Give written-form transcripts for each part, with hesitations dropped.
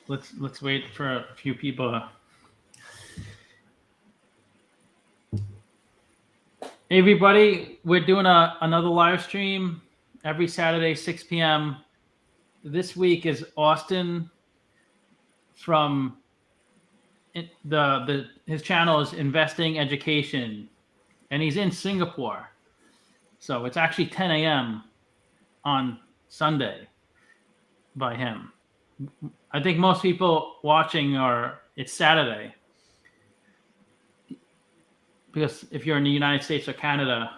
let's wait for a few people. Hey everybody, we're doing another live stream every Saturday 6 p.m. This week is Austin from his channel is Investing Education, and he's in Singapore. So it's actually 10 a.m. on Sunday by him. I think most people watching it's Saturday. Because if you're in the United States or Canada,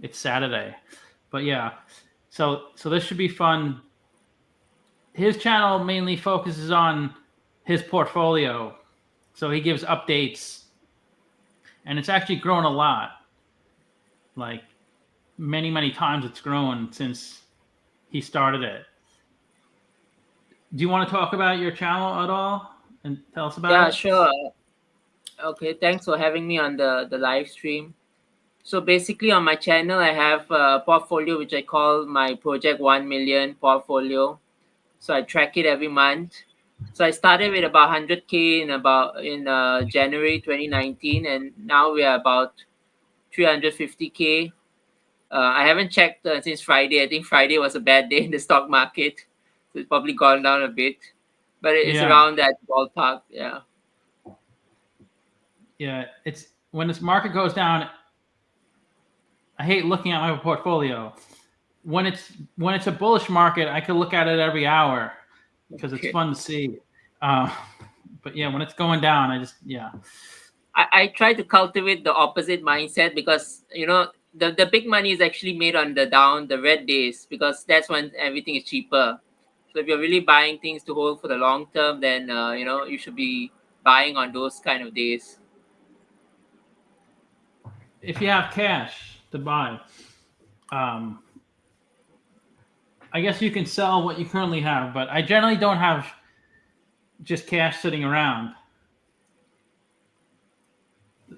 it's Saturday. But yeah, so this should be fun. His channel mainly focuses on his portfolio. So he gives updates, and it's actually grown a lot. Like many times it's grown since he started it. Do you want to talk about your channel at all and tell us about Yeah, it? sure. Okay, thanks for having me on the live stream. So basically on my channel, I have a portfolio which I call my Project 1 Million portfolio. So I track it every month. So I started with about 100K in January 2019, and now we are about 350K. I haven't checked since Friday. I think Friday was a bad day in the stock market, so it's probably gone down a bit, but it's Yeah. around that ballpark. Yeah. Yeah, it's when this market goes down, I hate looking at my portfolio. When it's a bullish market, I could look at it every hour because it's Okay. fun to see. But yeah, when it's going down, I try to cultivate the opposite mindset because the big money is actually made on the red days, because that's when everything is cheaper. So if you're really buying things to hold for the long term, then you should be buying on those kind of days. if you have cash to buy, um, I guess you can sell what you currently have. But I generally don't have just cash sitting around.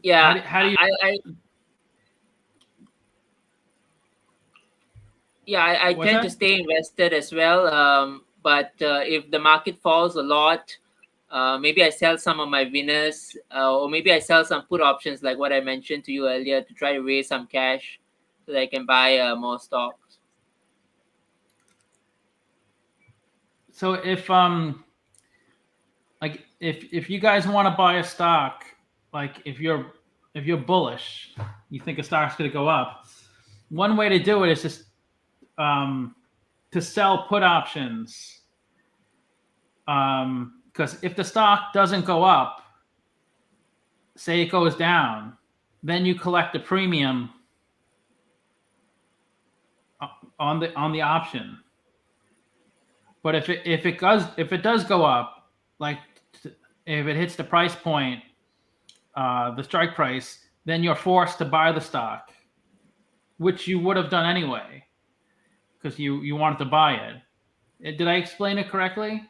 Yeah, How do you? I yeah, I What's tend that? to stay invested as well. But if the market falls a lot, maybe I sell some of my winners, or maybe I sell some put options, like what I mentioned to you earlier, to try to raise some cash so that I can buy more stocks. So if you guys want to buy a stock, like if you're bullish, you think a stock's going to go up. One way to do it is just to sell put options. Because if the stock doesn't go up, say it goes down, then you collect a premium on the option. But if it does go up, like if it hits the price point, the strike price, then you're forced to buy the stock, which you would have done anyway because you wanted to buy it. Did I explain it correctly?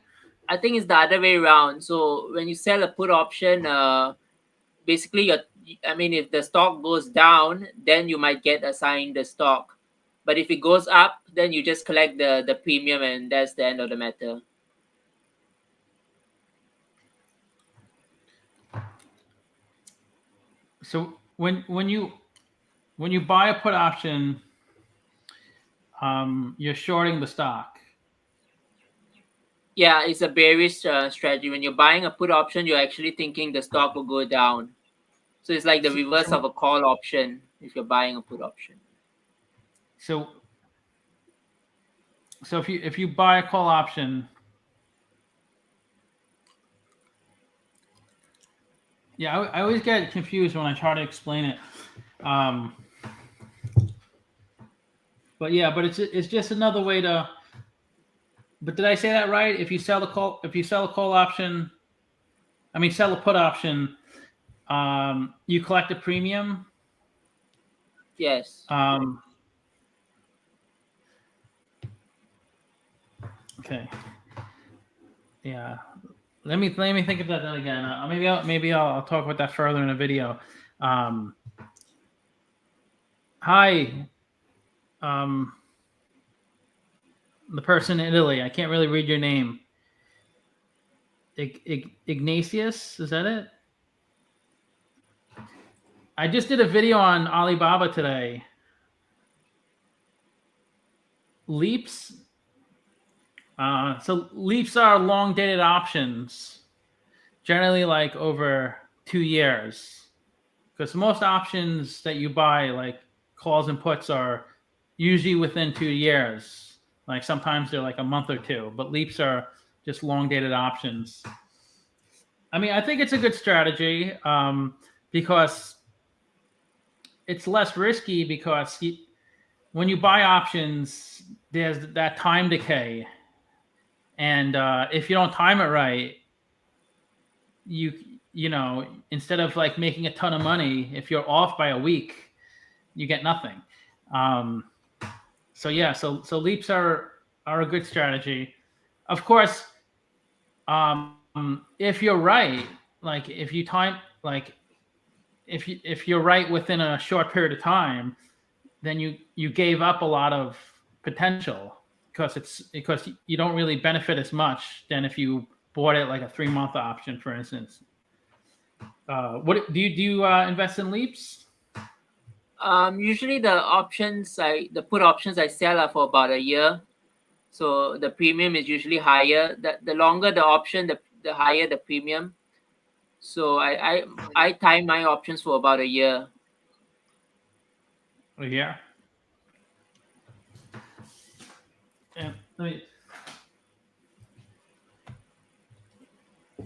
I think it's the other way around. So when you sell a put option, basically if the stock goes down, then you might get assigned the stock. But if it goes up, then you just collect the premium, and that's the end of the matter. So when you buy a put option, you're shorting the stock. Yeah, it's a bearish strategy. When you're buying a put option, you're actually thinking the stock will go down. So it's like the So, reverse of so, a call option if you're buying a put option. so So if you buy a call option, yeah, I always get confused when I try to explain it. Um, but it's just another way to. But did I say that right? If you sell a call option, I mean sell a put option, you collect a premium. Yes. Um, okay, yeah. Let me think about that again. Maybe I'll talk about that further in a video. Um, hi, the person in Italy. I can't really read your name. Ignatius, is that it? I just did a video on Alibaba today. Leaps. So leaps are long dated options, generally like over 2 years, because most options that you buy, like calls and puts, are usually within 2 years. Like sometimes they're like a month or two, but leaps are just long dated options. I mean, I think it's a good strategy because it's less risky, because when you buy options, there's that time decay, and if you don't time it right, you know, instead of like making a ton of money, if you're off by a week, you get nothing. So yeah, so leaps are a good strategy. Of course, if you're right, like if you time, like if you're right within a short period of time, then you gave up a lot of potential, because you don't really benefit as much than if you bought it like a 3-month option, for instance. What do you invest in leaps? Usually the put options I sell are for about a year, so the premium is usually higher. The longer the option, the higher the premium. So I time my options for about a year. Yeah. Yeah.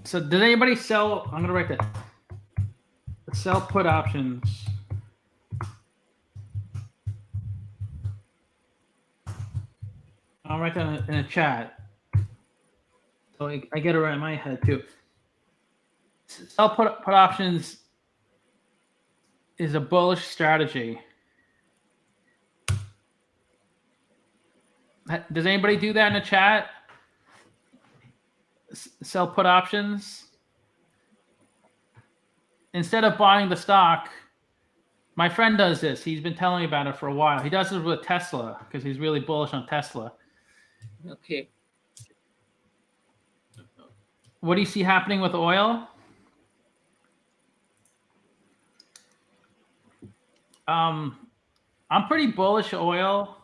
So did anybody sell? I'm gonna write that. Sell put options. I'll write that in a chat, so I get it right in my head too. Sell put options is a bullish strategy. Does anybody do that in the chat? Sell put options instead of buying the stock. My friend does this. He's been telling me about it for a while. He does it with Tesla because he's really bullish on Tesla. Okay. What do you see happening with oil? I'm pretty bullish oil.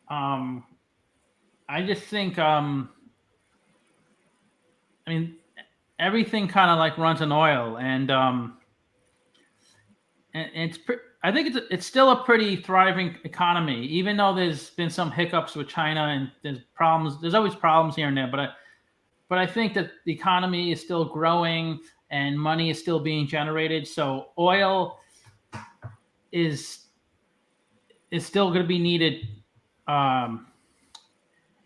I just think I mean, everything kind of like runs on oil, and it's I think it's still a pretty thriving economy, even though there's been some hiccups with China and there's problems. There's always problems here and there, but I think that the economy is still growing and money is still being generated. So oil is still going to be needed, and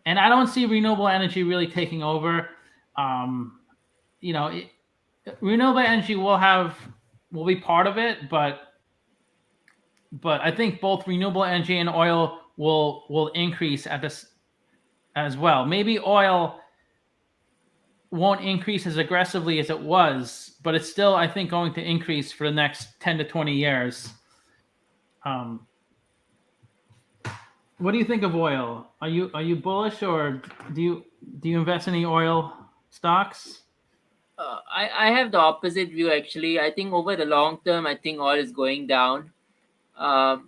I don't see renewable energy really taking over. You know, renewable energy will be part of it, but I think both renewable energy and oil will increase at this as well. Maybe oil won't increase as aggressively as it was, but it's still, I think, going to increase for the next 10 to 20 years. What do you think of oil? Are you bullish, or do you invest in any oil stocks? I have the opposite view actually. I think over the long term, I think oil is going down. I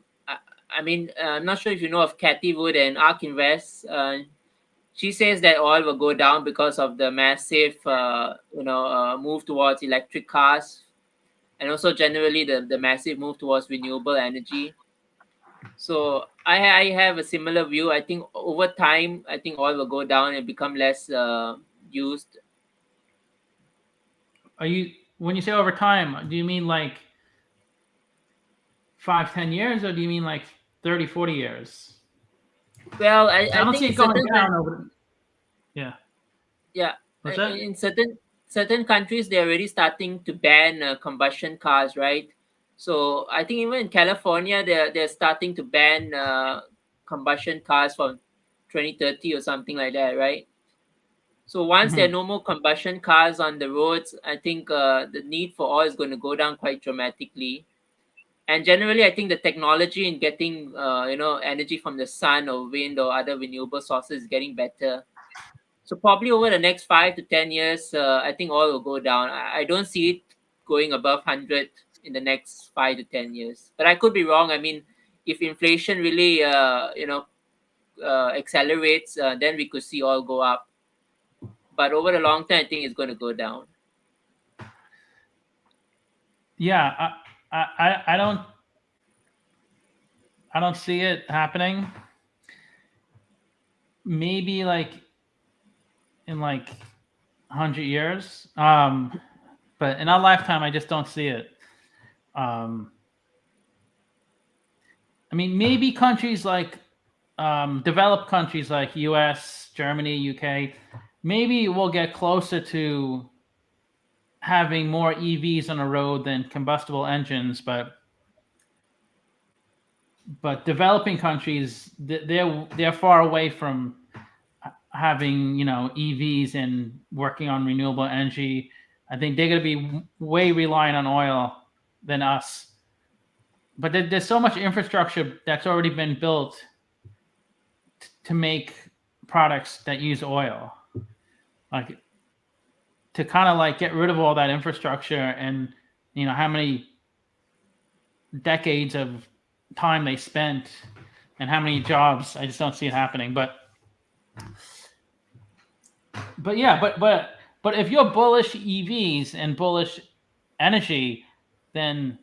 mean, I'm not sure if you know of Cathy Wood and ARK Invest. She says that oil will go down because of the massive, move towards electric cars, and also generally the massive move towards renewable energy. So I have a similar view. I think over time, I think oil will go down and become less used. When you say over time, do you mean like 5-10 years, or do you mean like 30-40 years? Well, I don't think see it going down over. Yeah. Yeah. What's that? In certain countries, they're already starting to ban combustion cars, right? So I think even in California, they're starting to ban combustion cars from 2030 or something like that, right? So once there are no more combustion cars on the roads, I think the need for oil is going to go down quite dramatically. And generally, I think the technology in getting energy from the sun or wind or other renewable sources is getting better. So probably over the next 5 to 10 years, I think oil will go down. I don't see it going above 100 in the next 5 to 10 years. But I could be wrong. I mean, if inflation really, accelerates, then we could see oil go up. But over the long term, I think it's going to go down. Yeah, I don't see it happening. Maybe like in like 100 years. But in our lifetime, I just don't see it. I mean, maybe countries like developed countries like U.S., Germany, U.K. Maybe we'll get closer to having more EVs on the road than combustible engines, but developing countries, they're far away from having EVs and working on renewable energy. I think they're going to be way reliant on oil than us. But there's so much infrastructure that's already been built to make products that use oil, like to kind of like get rid of all that infrastructure, and how many decades of time they spent and how many jobs. I just don't see it happening. But yeah, but if you're bullish EVs and bullish energy, then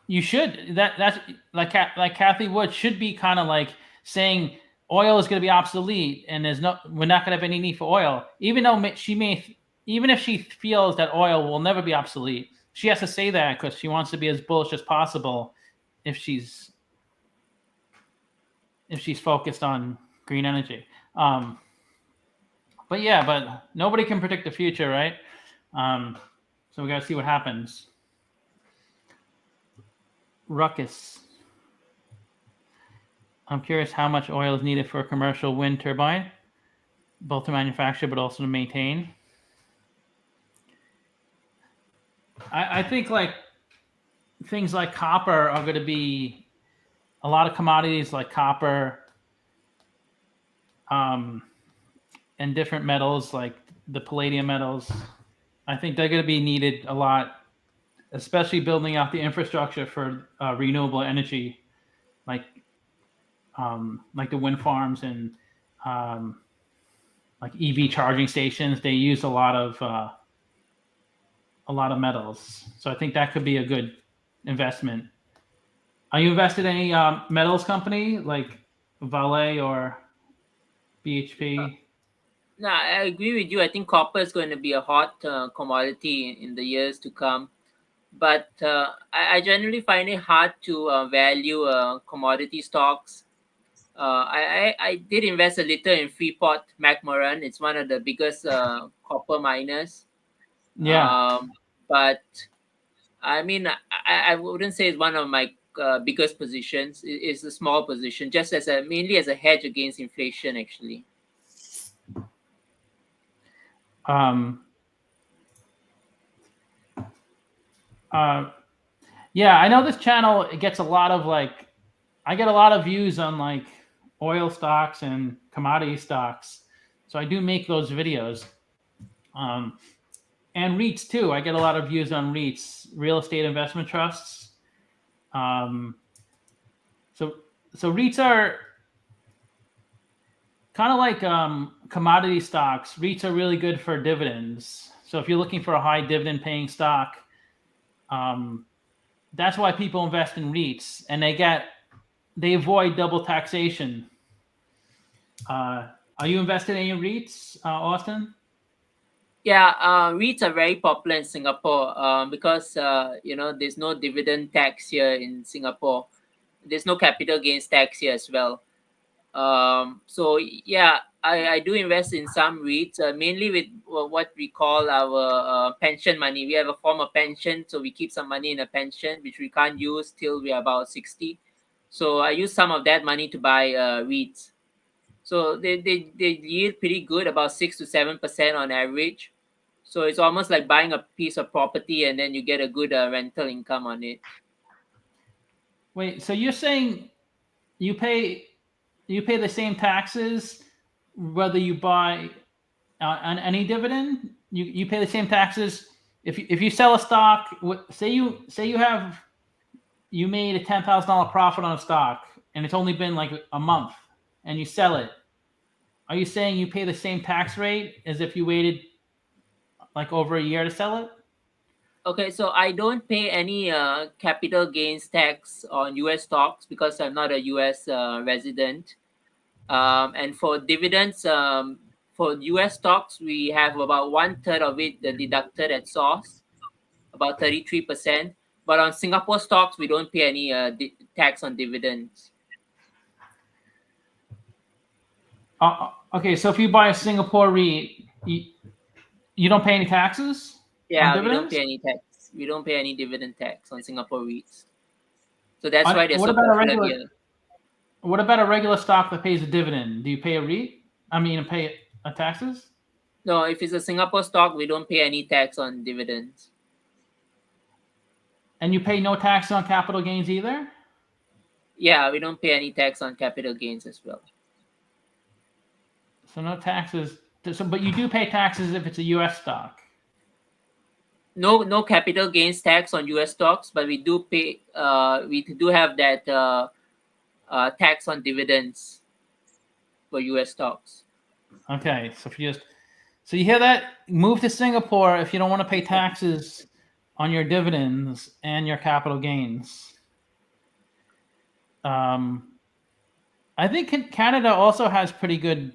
you should. That's like Kathy Wood should be kind of like saying oil is going to be obsolete and we're not going to have any need for oil, even though even if she feels that oil will never be obsolete, she has to say that because she wants to be as bullish as possible if she's focused on green energy. But yeah, but nobody can predict the future, right? So we got to see what happens. Ruckus. I'm curious how much oil is needed for a commercial wind turbine, both to manufacture but also to maintain. I think like things like copper are going to be a lot of commodities like copper, and different metals like the palladium metals. I think they're going to be needed a lot, especially building out the infrastructure for renewable energy, like the wind farms and like EV charging stations. They use a lot of metals, so I think that could be a good investment. Are you invested in any metals company like Vale or BHP? No, I agree with you. I think copper is going to be a hot commodity in the years to come. But I generally find it hard to value commodity stocks. I did invest a little in Freeport McMoran. It's one of the biggest copper miners. Yeah. But I mean, I wouldn't say it's one of my biggest positions. It's a small position, just mainly as a hedge against inflation, actually. Yeah, I know this channel, it gets a lot of like, I get a lot of views on like oil stocks and commodity stocks. So I do make those videos. And REITs too. I get a lot of views on REITs, real estate investment trusts. So REITs are kind of like commodity stocks. REITs are really good for dividends. So if you're looking for a high dividend paying stock, that's why people invest in REITs, and they avoid double taxation. Are you invested in any REITs, Austin? Yeah, REITs are very popular in Singapore because there's no dividend tax here in Singapore. There's no capital gains tax here as well. So yeah, I do invest in some REITs, mainly with what we call our pension money. We have a form of pension, so we keep some money in a pension which we can't use till we are about 60. So I use some of that money to buy REITs. So they yield pretty good, about 6 to 7% on average. So it's almost like buying a piece of property and then you get a good rental income on it. Wait, so you're saying you pay the same taxes whether you buy on any dividend, you pay the same taxes. If you sell a stock, say you made a $10,000 profit on a stock and it's only been like a month, and you sell it, are you saying you pay the same tax rate as if you waited like over a year to sell it? Okay, so I don't pay any capital gains tax on US stocks because I'm not a US resident. And for dividends, for US stocks, we have about 1/3 of it deducted at source, about 33%. But on Singapore stocks, we don't pay any tax on dividends. Okay, so if you buy a Singapore REIT, you don't pay any taxes on Yeah, we don't dividends? pay any tax. We don't pay any dividend tax on Singapore REITs. So that's why they're What so about a popular regular? here. What about a regular stock that pays a dividend? Do you pay a REIT? I mean, pay a taxes? No, if it's a Singapore stock, we don't pay any tax on dividends. And you pay no tax on capital gains either? Yeah, we don't pay any tax on capital gains as well. So no taxes. So, but you do pay taxes if it's a U.S. stock. No capital gains tax on US stocks, but we do pay. We do have that tax on dividends for US stocks. Okay, so so you hear that? Move to Singapore if you don't want to pay taxes on your dividends and your capital gains. I think Canada also has pretty good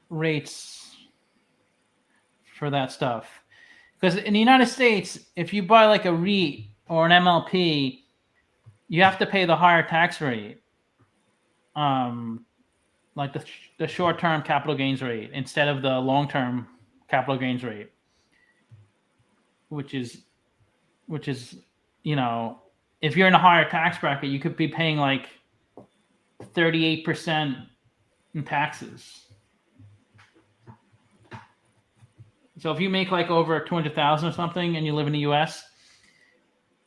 rates for that stuff. Because in the United States, if you buy like a REIT or an MLP, you have to pay the higher tax rate, like the short-term capital gains rate instead of the long-term capital gains rate, which is, if you're in a higher tax bracket, you could be paying like 38% in taxes. So if you make like over 200,000 or something and you live in the U.S.,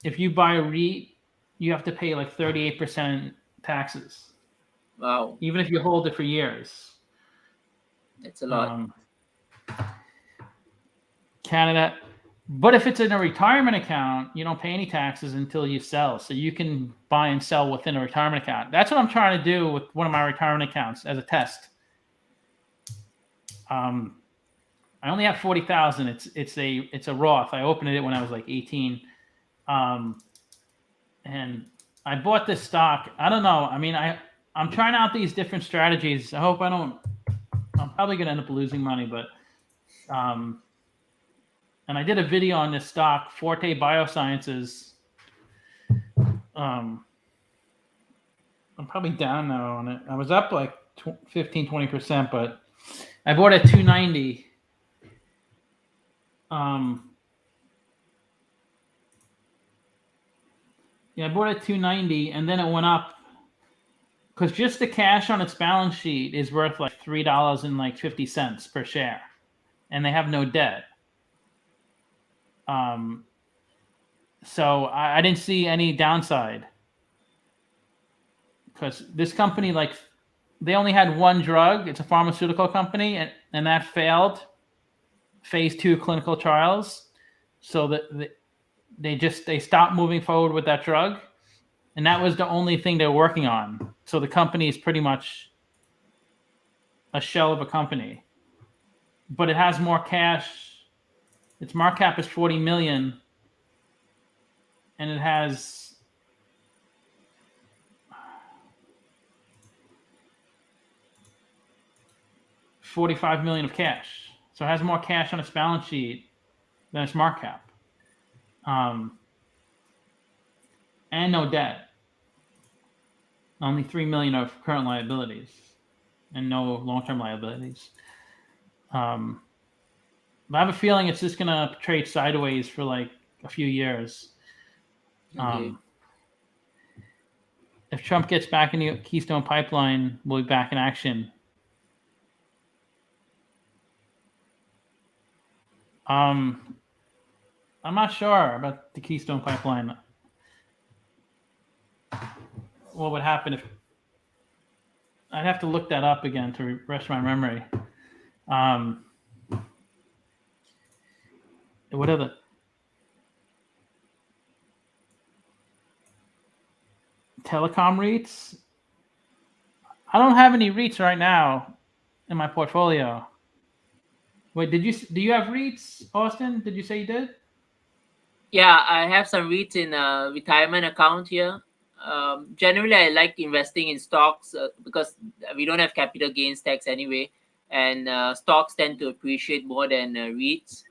if you buy a REIT, you have to pay like 38% taxes. Wow, Even if you hold it for years. that's a lot. Canada, but if it's in a retirement account, you don't pay any taxes until you sell. So you can buy and sell within a retirement account. That's what I'm trying to do with one of my retirement accounts as a test. I only have 40,000. It's a Roth. I opened it when I was like 18, and I bought this stock. I don't know. I mean, I'm trying out these different strategies. I hope I don't. I'm probably gonna end up losing money, but and I did a video on this stock, Forte Biosciences. I'm probably down now on it. I was up like 15-20%, but I bought at 290. Yeah, I bought it at 290, and then it went up because just the cash on its balance sheet is worth like $3.50 per share, and they have no debt. So I didn't see any downside because this company, like, they only had one drug. It's a pharmaceutical company, and that failed phase 2 clinical trials. So that they stopped moving forward with that drug, and that was the only thing they're working on. So the company is pretty much a shell of a company, but it has more cash. Its market cap is 40 million, and it has $45 million of cash. So it has more cash on its balance sheet than its market cap. And no debt. Only $3 million of current liabilities and no long-term liabilities. But I have a feeling it's just gonna trade sideways for like a few years. Okay. If Trump gets back in the Keystone Pipeline, we'll be back in action. I'm not sure about the Keystone Pipeline. What would happen if I'd have to look that up again to refresh my memory. What are the telecom REITs? I don't have any REITs right now in my portfolio. Wait, do you have REITs, Austin? Did you say you did? Yeah, I have some REITs in a retirement account here. Generally, I like investing in stocks because we don't have capital gains tax anyway, and stocks tend to appreciate more than REITs.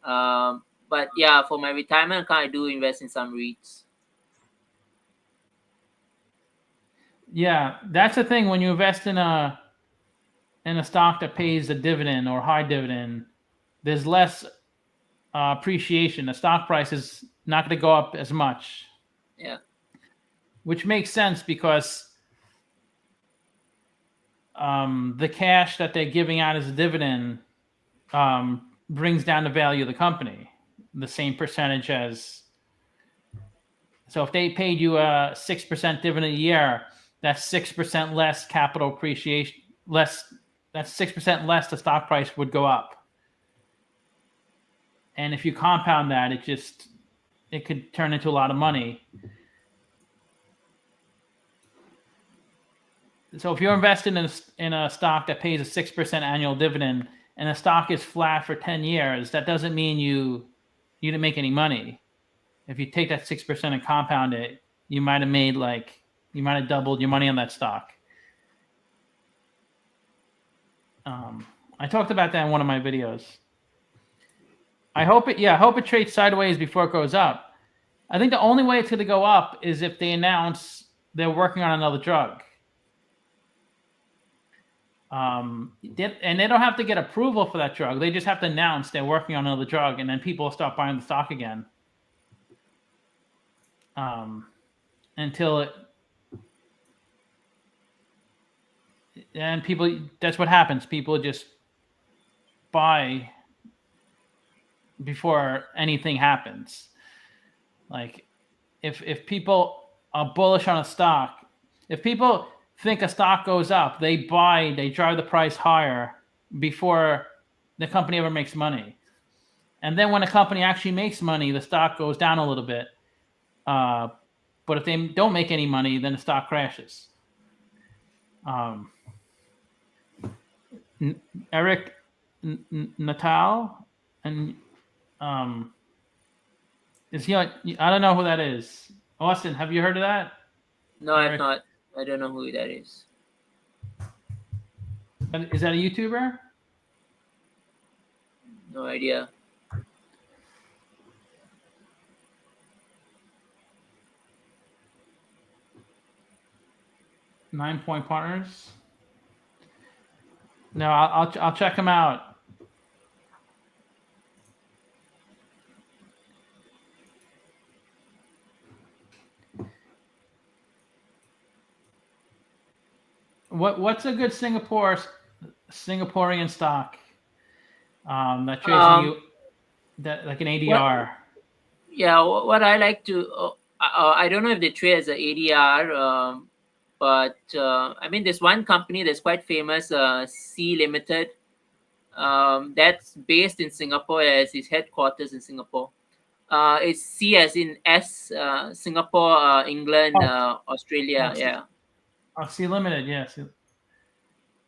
But yeah, for my retirement account, I do invest in some REITs. Yeah, that's the thing. When you invest in a stock that pays a dividend or high dividend, there's less appreciation. The stock price is not going to go up as much. Yeah. Which makes sense because the cash that they're giving out as a dividend brings down the value of the company, the same percentage as. So if they paid you a 6% dividend a year, that's 6% less capital appreciation. That's 6% less the stock price would go up. And if you compound that, it could turn into a lot of money. So if you're investing in a stock that pays a 6% annual dividend and the stock is flat for 10 years, that doesn't mean you didn't make any money. If you take that 6% and compound it, you might have doubled your money on that stock. I talked about that in one of my videos. I hope it trades sideways before it goes up. I think the only way it's going to go up is if they announce they're working on another drug. And they don't have to get approval for that drug. They just have to announce they're working on another drug, and then people will start buying the stock again. That's what happens. People just buy before anything happens. Like if people are bullish on a stock, if people think a stock goes up, they drive the price higher before the company ever makes money. And then when a company actually makes money, the stock goes down a little bit. But if they don't make any money, then the stock crashes. Eric Natal, and is he on? I don't know who that is. Austin, have you heard of that? No, I've not. I don't know who that is. Is that a YouTuber? No idea. Nine Point Partners. No, I'll check him out. What's a good Singaporean stock that trades that like an ADR? What I like to I don't know if they trade as an ADR, but I mean there's one company that's quite famous, C Limited. That's based in Singapore, as its headquarters in Singapore. It's C as in S, Singapore, England, Australia. Yeah. C Limited, yes.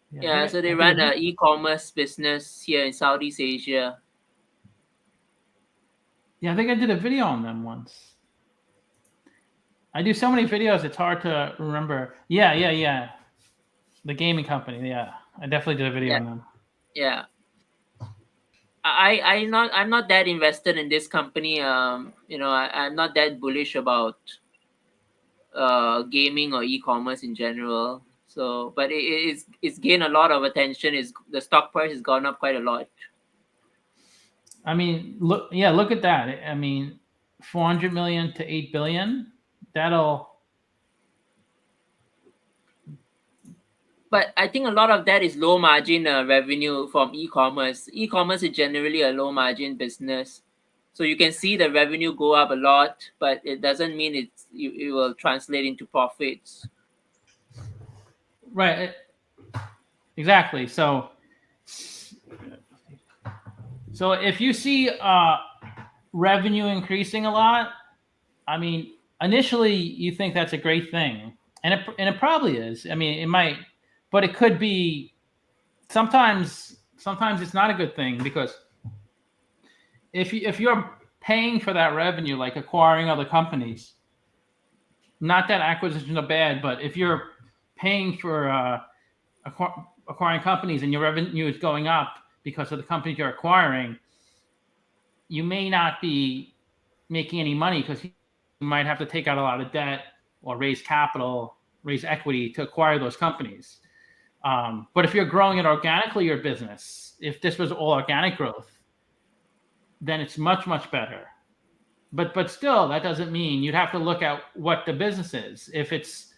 Yeah, so they run an e-commerce business here in Southeast Asia. Yeah, I think I did a video on them once. I do so many videos, it's hard to remember. Yeah. The gaming company, yeah. I definitely did a video on them. Yeah. I'm not that invested in this company. I'm not that bullish about gaming or e-commerce in general. So, but it's gained a lot of attention. The stock price has gone up quite a lot. I mean, look at that. I mean, 400 million to 8 billion. But I think a lot of that is low margin revenue from e-commerce. E-commerce is generally a low margin business, so you can see the revenue go up a lot, but it doesn't mean it will translate into profits. Right. Exactly. So if you see revenue increasing a lot, I mean, initially you think that's a great thing, and it probably is. I mean, it might, but it could be. Sometimes it's not a good thing, because if you're paying for that revenue, like acquiring other companies, not that acquisitions are bad, but if you're paying for acquiring companies and your revenue is going up because of the companies you're acquiring, you may not be making any money, because you might have to take out a lot of debt or raise capital, raise equity to acquire those companies. But if you're growing it organically, your business, if this was all organic growth, then it's much, much better. But still, that doesn't mean, you'd have to look at what the business is. If it's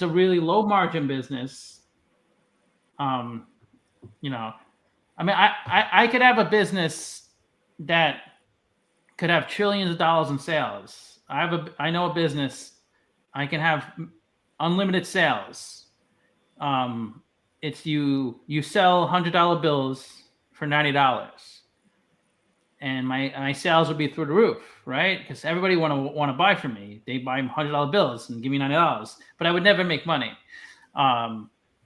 a really low margin business, you know, I mean, I could have a business that could have trillions of dollars in sales. I know a business, I can have unlimited sales. It's you sell $100 bills for $90, and my sales will be through the roof, right? Because everybody want to buy from me. They buy $100 bills and give me $90, but I would never make money.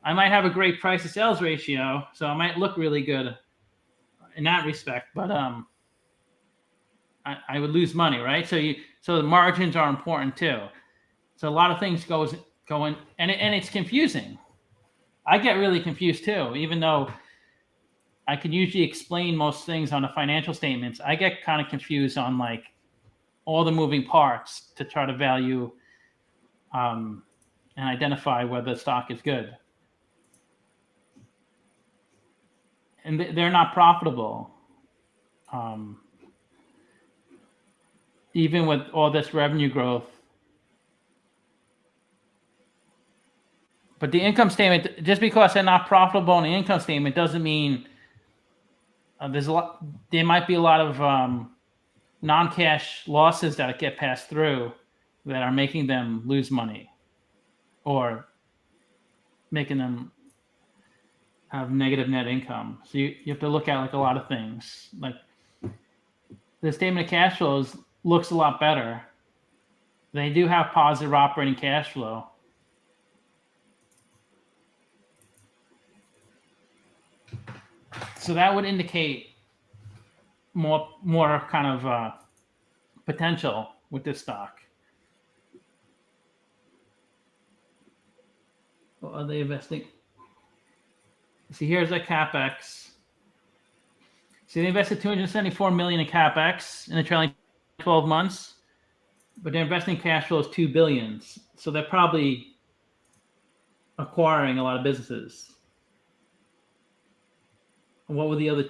I might have a great price to sales ratio, so I might look really good in that respect, but I would lose money, right? So the margins are important too. So a lot of things go in, and it's confusing. I get really confused too, even though I can usually explain most things on the financial statements. I get kind of confused on like all the moving parts to try to value and identify whether the stock is good. And they're not profitable. Even with all this revenue growth. But the income statement, just because they're not profitable in the income statement, doesn't mean there might be a lot of non-cash losses that get passed through that are making them lose money, or making them have negative net income. So you have to look at like a lot of things. Like the statement of cash flows looks a lot better. They do have positive operating cash flow. So that would indicate more kind of potential with this stock. What are they investing? See, here's their capex. See, they invested $274 million in capex in the trailing 12 months, but their investing cash flow is $2 billion. So they're probably acquiring a lot of businesses. What would the other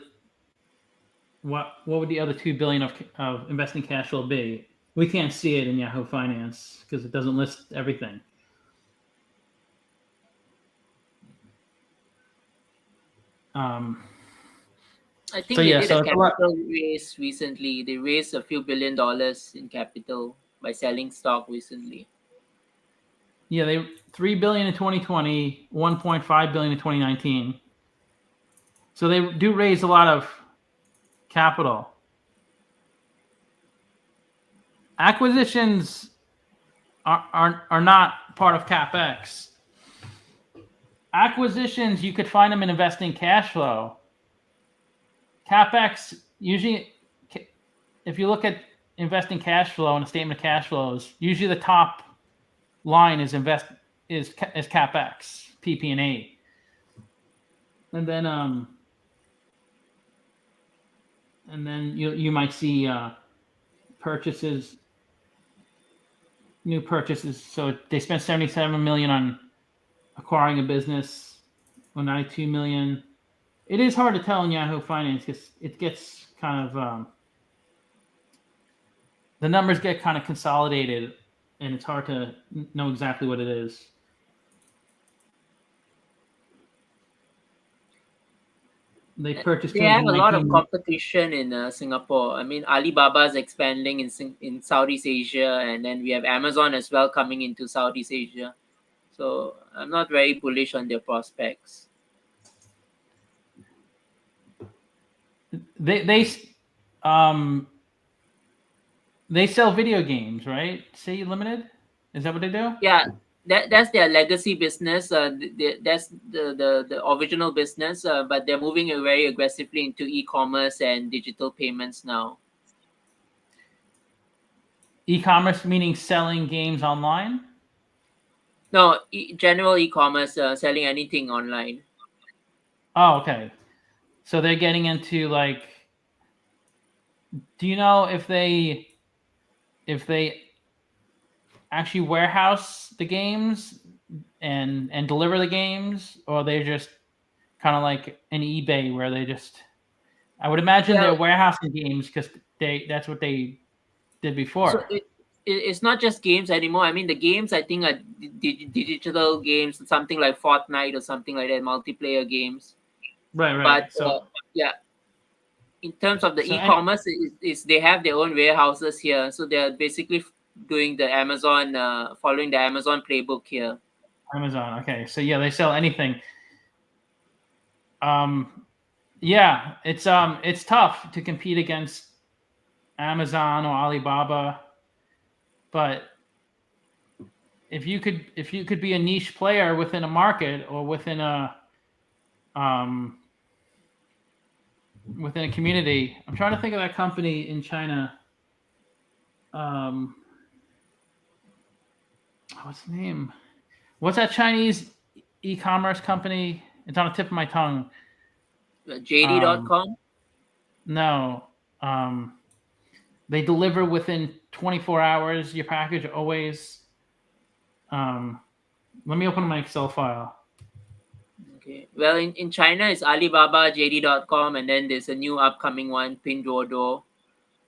$2 billion of investing cash flow be? We can't see it in Yahoo Finance because it doesn't list everything. I think they did a capital raise recently. They raised a few $1 billion in capital by selling stock recently. Yeah, they $3 billion in 2020, $1.5 billion in 2019. So they do raise a lot of capital. Acquisitions are not part of capex. Acquisitions, you could find them in investing cash flow. Capex, usually, if you look at investing cash flow and a statement of cash flows, usually the top line is capex, PP&E, and then you might see purchases, new purchases. So they spent $77 million on acquiring a business, or $92 million. It is hard to tell in Yahoo Finance because it gets kind of the numbers get kind of consolidated, and it's hard to know exactly what it is. They purchased. They have a lot of competition in Singapore. I mean, Alibaba is expanding in Southeast Asia, and then we have Amazon as well coming into Southeast Asia. So I'm not very bullish on their prospects. Um they sell video games, right? Say Limited, is that what they do? Yeah, that's their legacy business. That's the original business, but they're moving very aggressively into e-commerce and digital payments now. E-commerce meaning selling games online. No, general e-commerce, selling anything online. Oh, okay. So they're getting into like, do you know if they actually warehouse the games and deliver the games, or they're just kind of like an eBay where they just, I would imagine they're Well, warehousing games because that's what they did so before. it's not just games anymore. I mean, the games I think are digital games, something like Fortnite or something like that, multiplayer games. Right. But yeah, in terms of the So any, e-commerce, is they have their own warehouses here, so they're basically doing the Amazon, following the Amazon playbook here. Amazon. Okay. So yeah, they sell anything. Yeah, it's tough to compete against Amazon or Alibaba, but if you could be a niche player within a market or um within a community. I'm trying to think of that company in China. Um, what's the name? What's that Chinese e-commerce company? It's on the tip of my tongue. Um, JD.com. no. Um, they deliver within 24 hours. Your package always. Let me open my Excel file. Okay. Well, in China, it's Alibaba, JD.com, and then there's a new upcoming one, Pinduoduo.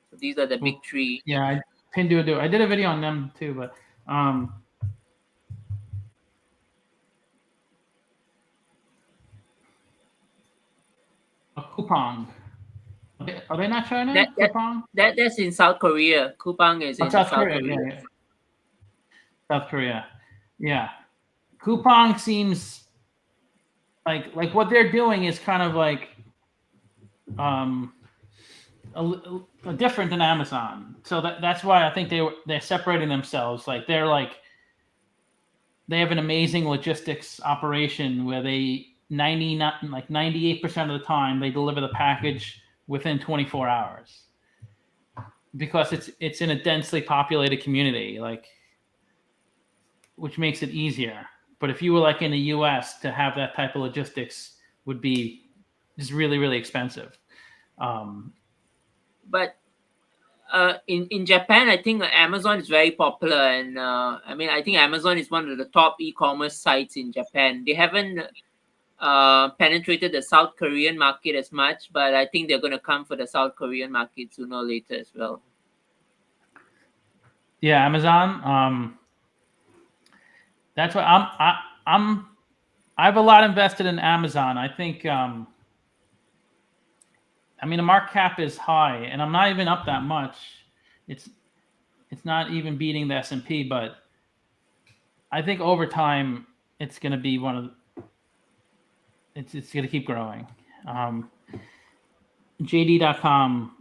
So these are the big Well, three. yeah, Pinduoduo. I did a video on them too, but Coupang. Are they not That China? that Coupang? that's in South Korea. Kupang is Oh, in South South Korea. Yeah, Korea. yeah. South Korea. Yeah. Coupang seems like what they're doing is kind of like um different than Amazon. So that's why I think they're separating themselves. Like they have an amazing logistics operation where they 98% of the time they deliver the package within 24 hours because it's in a densely populated community, like, which makes it easier. But if you were like in the US, to have that type of logistics would be just really, really expensive. But in Japan, I think Amazon is very popular, and I mean, I think Amazon is one of the top e-commerce sites in Japan. They haven't penetrated the South Korean market as much, but I think they're going to come for the South Korean market sooner or later as well. Yeah, Amazon. That's what I have a lot invested in Amazon. I think I mean the market cap is high, and I'm not even up that much. It's it's not even beating the S&P, but I think over time it's going to be one of it's going to keep growing. JD.com.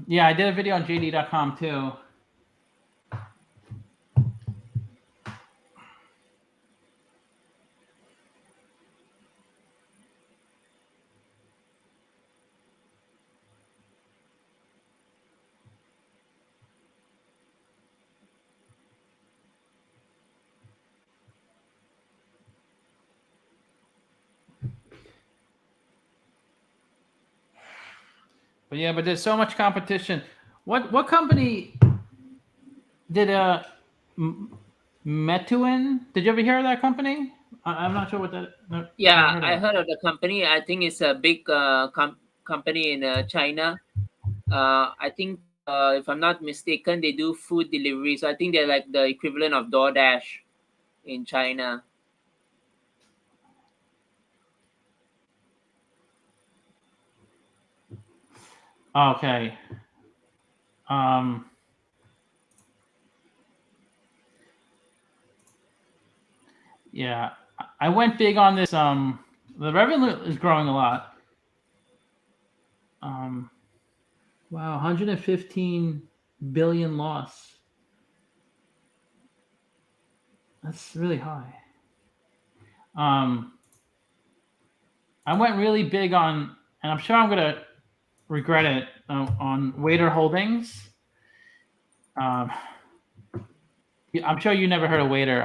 Yeah, I did a video on JD.com too. But yeah, but there's so much competition. What company did Metuin? Did you ever hear of that company? I'm not sure what that. Never Yeah, heard of I it. heard of the company. I think it's a big company in China. I think, if I'm not mistaken, they do food delivery. So I think they're like the equivalent of DoorDash in China. Okay. Yeah, I went big on this. The revenue is growing a lot. Wow, 115 billion loss. That's really high. I went really big on, and I'm sure I'm gonna regret it, on Waiter Holdings. I'm sure you never heard of Waiter.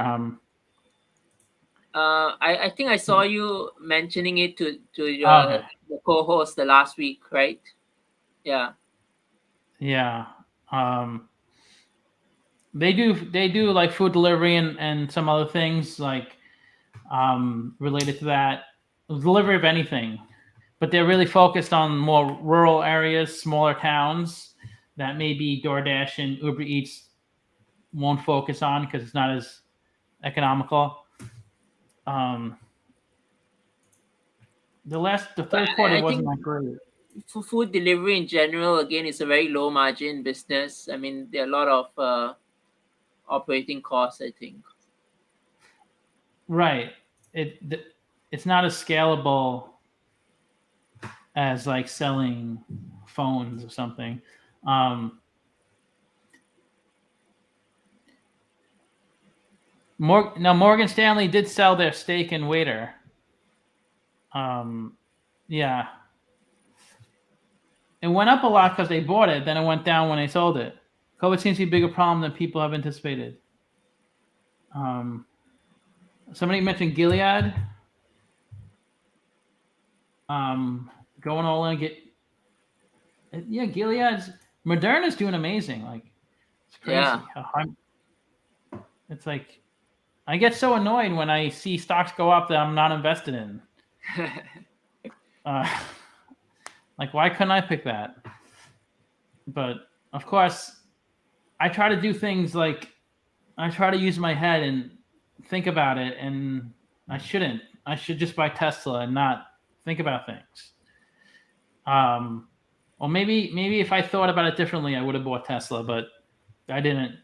I think I saw you mentioning it to Okay. the co-host the last week, right? Yeah. Yeah. Um, they do like food delivery and some other things like related to that, delivery of anything. But they're really focused on more rural areas, smaller towns that maybe DoorDash and Uber Eats won't focus on because it's not as economical. Um, the But third quarter I wasn't think that great. for food delivery in general, again, is a very low margin business. I mean, there are a lot of operating costs, I think. Right. It's not as scalable as like selling phones or something. Um, Morgan Stanley did sell their stake in Waiter. Yeah, it went up a lot because they bought it. Then it went down when they sold it. COVID seems to be a bigger problem than people have anticipated. Um, Somebody mentioned Gilead. Going all in, yeah, Gilead's Moderna's doing amazing. Like it's Yeah. crazy. It's like I get so annoyed when I see stocks go up that I'm not invested in. Uh, like why couldn't I pick that? But of course, I try to do things like I try to use my head and think about it, and I shouldn't. I should just buy Tesla and not think about things. Or maybe if I thought about it differently, I would have bought Tesla, but I didn't.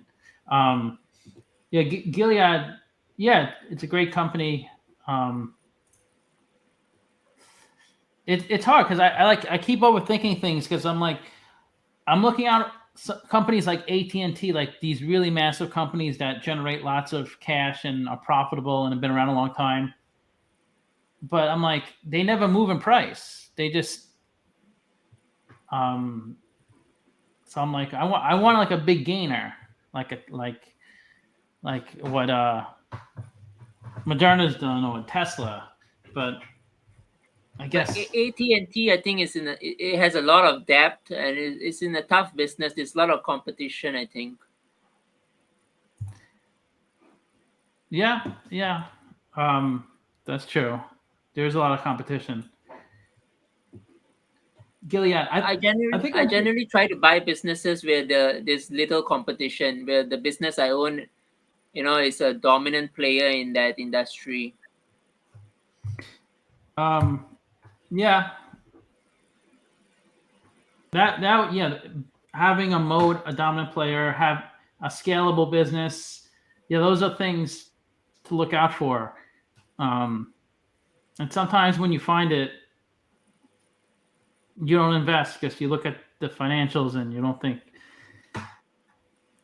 Um, yeah, Gilead. Yeah, it's a great company. Um, it's hard because I keep overthinking things because I'm like I'm looking at companies like AT&T, like these really massive companies that generate lots of cash and are profitable and have been around a long time. But I'm like, they never move in price. They just, so I'm like, I want like a big gainer, like what Moderna's done or Tesla. But I But guess AT&T, I think, it has a lot of depth and it's in a tough business. There's a lot of competition, I think. yeah, that's true. There's a lot of competition. Gilead, I think I generally try to buy businesses where there's little competition, where the business I own, is a dominant player in that industry. yeah, that yeah, having a dominant player, have a scalable business. Yeah, those are things to look out for. Um, and sometimes when you find it, you don't invest because you look at the financials and you don't think.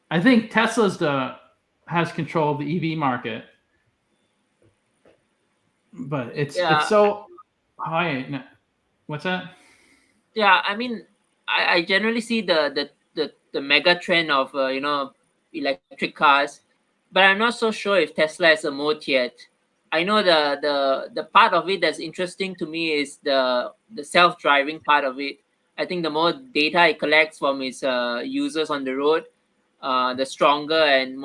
I think has control of the EV market, but it's Yeah, so high. What's that? yeah. I mean, I generally see the mega trend of electric cars, but I'm not so sure if Tesla has a moat yet. I know the part of it that's interesting to me is the self driving part of it. I think the more data it collects from its users on the road, the stronger and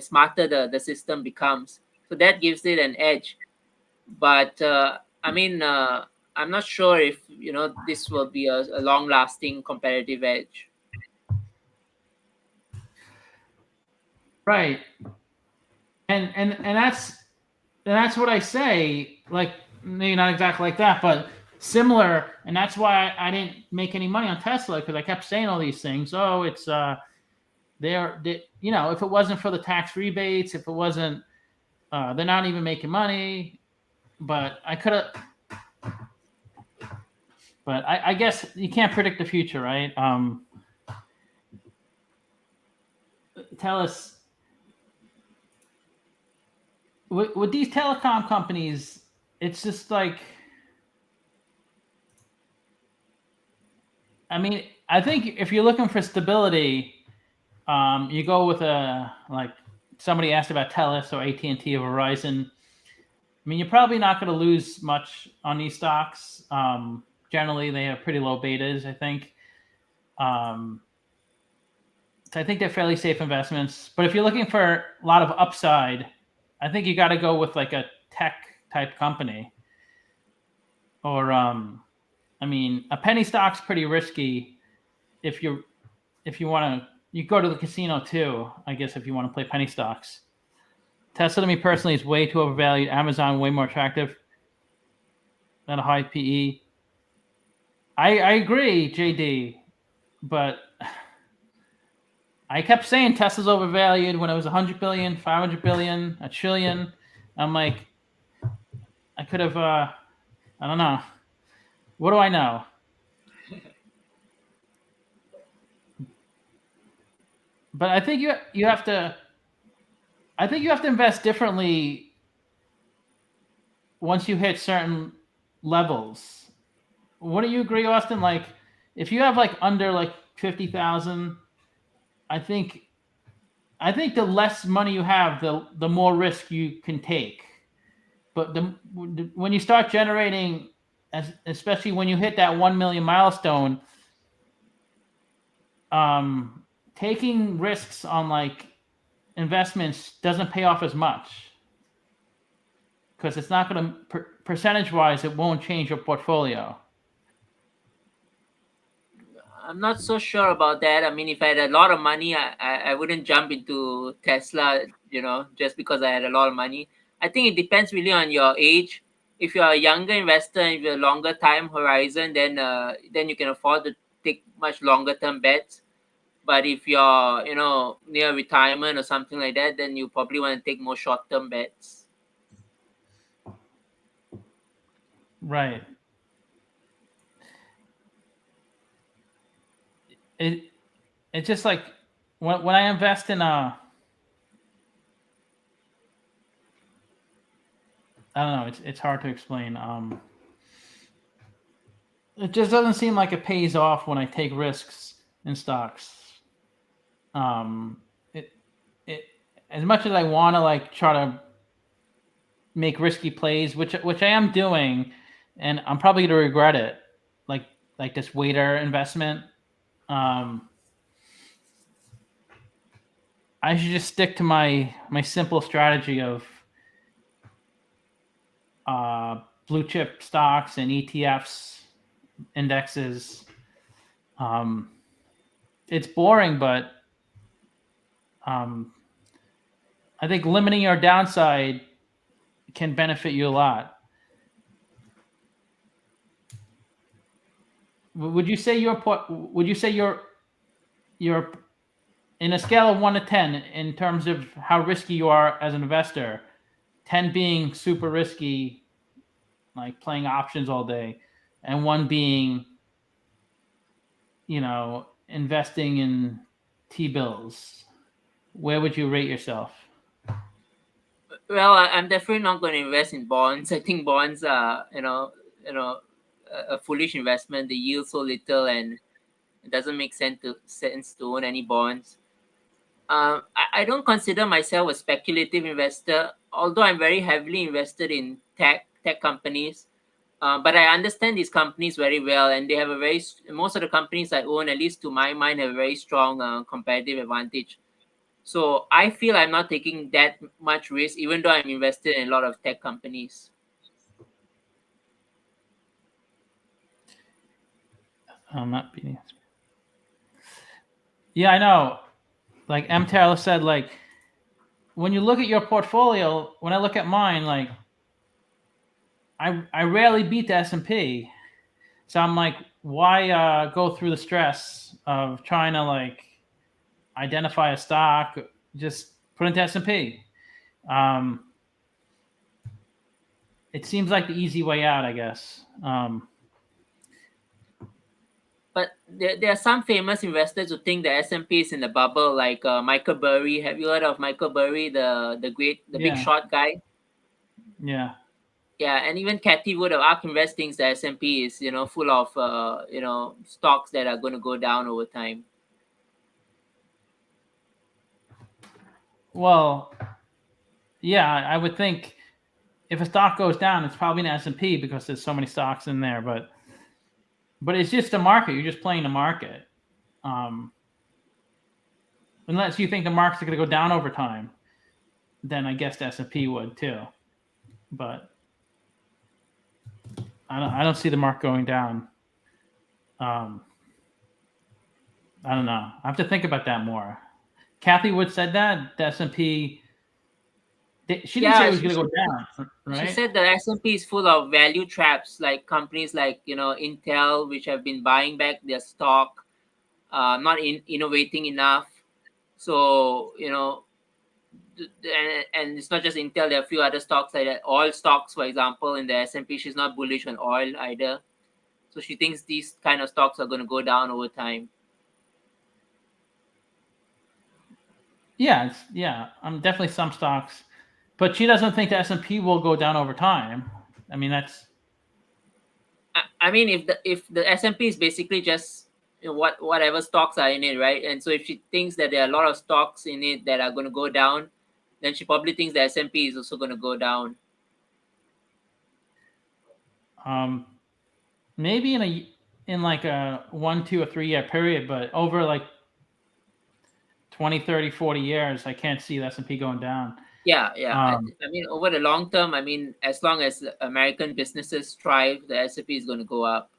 smarter the system becomes. So that gives it an edge. But I mean, I'm not sure if this will be a long lasting competitive edge. Right, and that's what I say. Like maybe not exactly like that, but similar, and that's why I didn't make any money on Tesla, because I kept saying all these things. Oh, it's if it wasn't for the tax rebates, if it wasn't, they're not even making money. But I could have. But I guess you can't predict the future, right? Tell us, with these telecom companies, it's just like, I mean, I think if you're looking for stability, you go with like somebody asked about Telus or AT&T or Verizon. I mean, you're probably not going to lose much on these stocks. Generally, they have pretty low betas, I think. So I think they're fairly safe investments. But if you're looking for a lot of upside, I think you got to go with like a tech type company. Or, I mean, a penny stock's pretty risky if you want to. You go to the casino too, I guess, if you want to play penny stocks. Tesla, to me personally, is way too overvalued. Amazon, way more attractive at a high PE. I agree, JD, but I kept saying Tesla's overvalued when it was 100 billion, 500 billion, a trillion. I'm like, I could have, I don't know. What do I know? But I think you have to. I think you have to invest differently once you hit certain levels. Wouldn't you agree, Austin? Like, if you have like under like 50,000, I think the less money you have, the more risk you can take. But when you start generating, especially when you hit that 1 million milestone, taking risks on like investments doesn't pay off as much, because it's not going to percentage wise, it won't change your portfolio. I'm not so sure about that. I mean, if I had a lot of money, I wouldn't jump into Tesla, just because I had a lot of money. I think it depends really on your age. If you're a younger investor and you have a longer time horizon, then you can afford to take much longer term bets. But if you're, near retirement or something like that, then you probably want to take more short term bets. Right. It's just like when I invest in I don't know, it's hard to explain. It just doesn't seem like it pays off when I take risks in stocks. It as much as I want to like try to make risky plays, which I am doing, and I'm probably going to regret it, like this waiter investment. I should just stick to my simple strategy of blue chip stocks and ETFs, indexes. It's boring, but I think limiting your downside can benefit you a lot. Would you say you're in a scale of 1 to 10 in terms of how risky you are as an investor, 10 being super risky, like playing options all day, and 1 being, investing in T-bills? Where would you rate yourself? Well, I'm definitely not going to invest in bonds. I think bonds are, a foolish investment. They yield so little, and it doesn't make sense to own any bonds. I don't consider myself a speculative investor, although I'm very heavily invested in tech companies. But I understand these companies very well, and they have most of the companies I own, at least to my mind, have a very strong competitive advantage. So I feel I'm not taking that much risk, even though I'm invested in a lot of tech companies. I'm not beating. Yeah, I know. Like M. Taylor said, like when you look at your portfolio, when I look at mine, like I rarely beat the S&P. So I'm like, why go through the stress of trying to like identify a stock? Just put it into S&P. It seems like the easy way out, I guess. But there are some famous investors who think the S&P is in the bubble, like Michael Burry. Have you heard of Michael Burry, the big Yeah, short guy? yeah. Yeah, and even Cathy Wood of ARK Invest thinks the S&P is full of stocks that are going to go down over time. Well, yeah, I would think if a stock goes down, it's probably an S&P because there's so many stocks in there. But it's just a market. You're just playing the market. Unless you think the markets are going to go down over time, then I guess the S&P would too. But I don't see the market going down. I don't know. I have to think about that more. Cathy Wood said that the S&P. She didn't say Yeah, it was going to go down, she right? said the S&P is full of value traps, like companies like Intel, which have been buying back their stock, not innovating enough. So and it's not just Intel. There are a few other stocks like that. Oil stocks, for example, in the S&P, she's not bullish on oil either. So she thinks these kind of stocks are going to go down over time. Yeah. Definitely some stocks, but she doesn't think the S&P will go down over time. I mean, that's. I mean, if the S&P is basically just whatever stocks are in it, right? And so if she thinks that there are a lot of stocks in it that are going to go down, then she probably thinks the S&P is also going to go down. Maybe in like a 1, 2, or 3 year period, but over like 20, 30, 40 years, I can't see the S&P going down. Yeah. Um, I mean, over the long term, I mean, as long as American businesses thrive, the S&P is going to go up.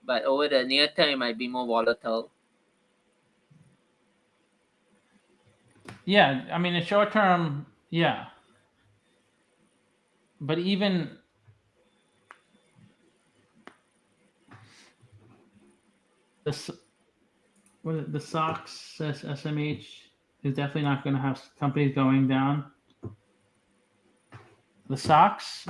But over the near term, it might be more volatile. yeah, I mean, in short term, yeah. But even the SOX SMH is definitely not going to have companies going down. The SOX,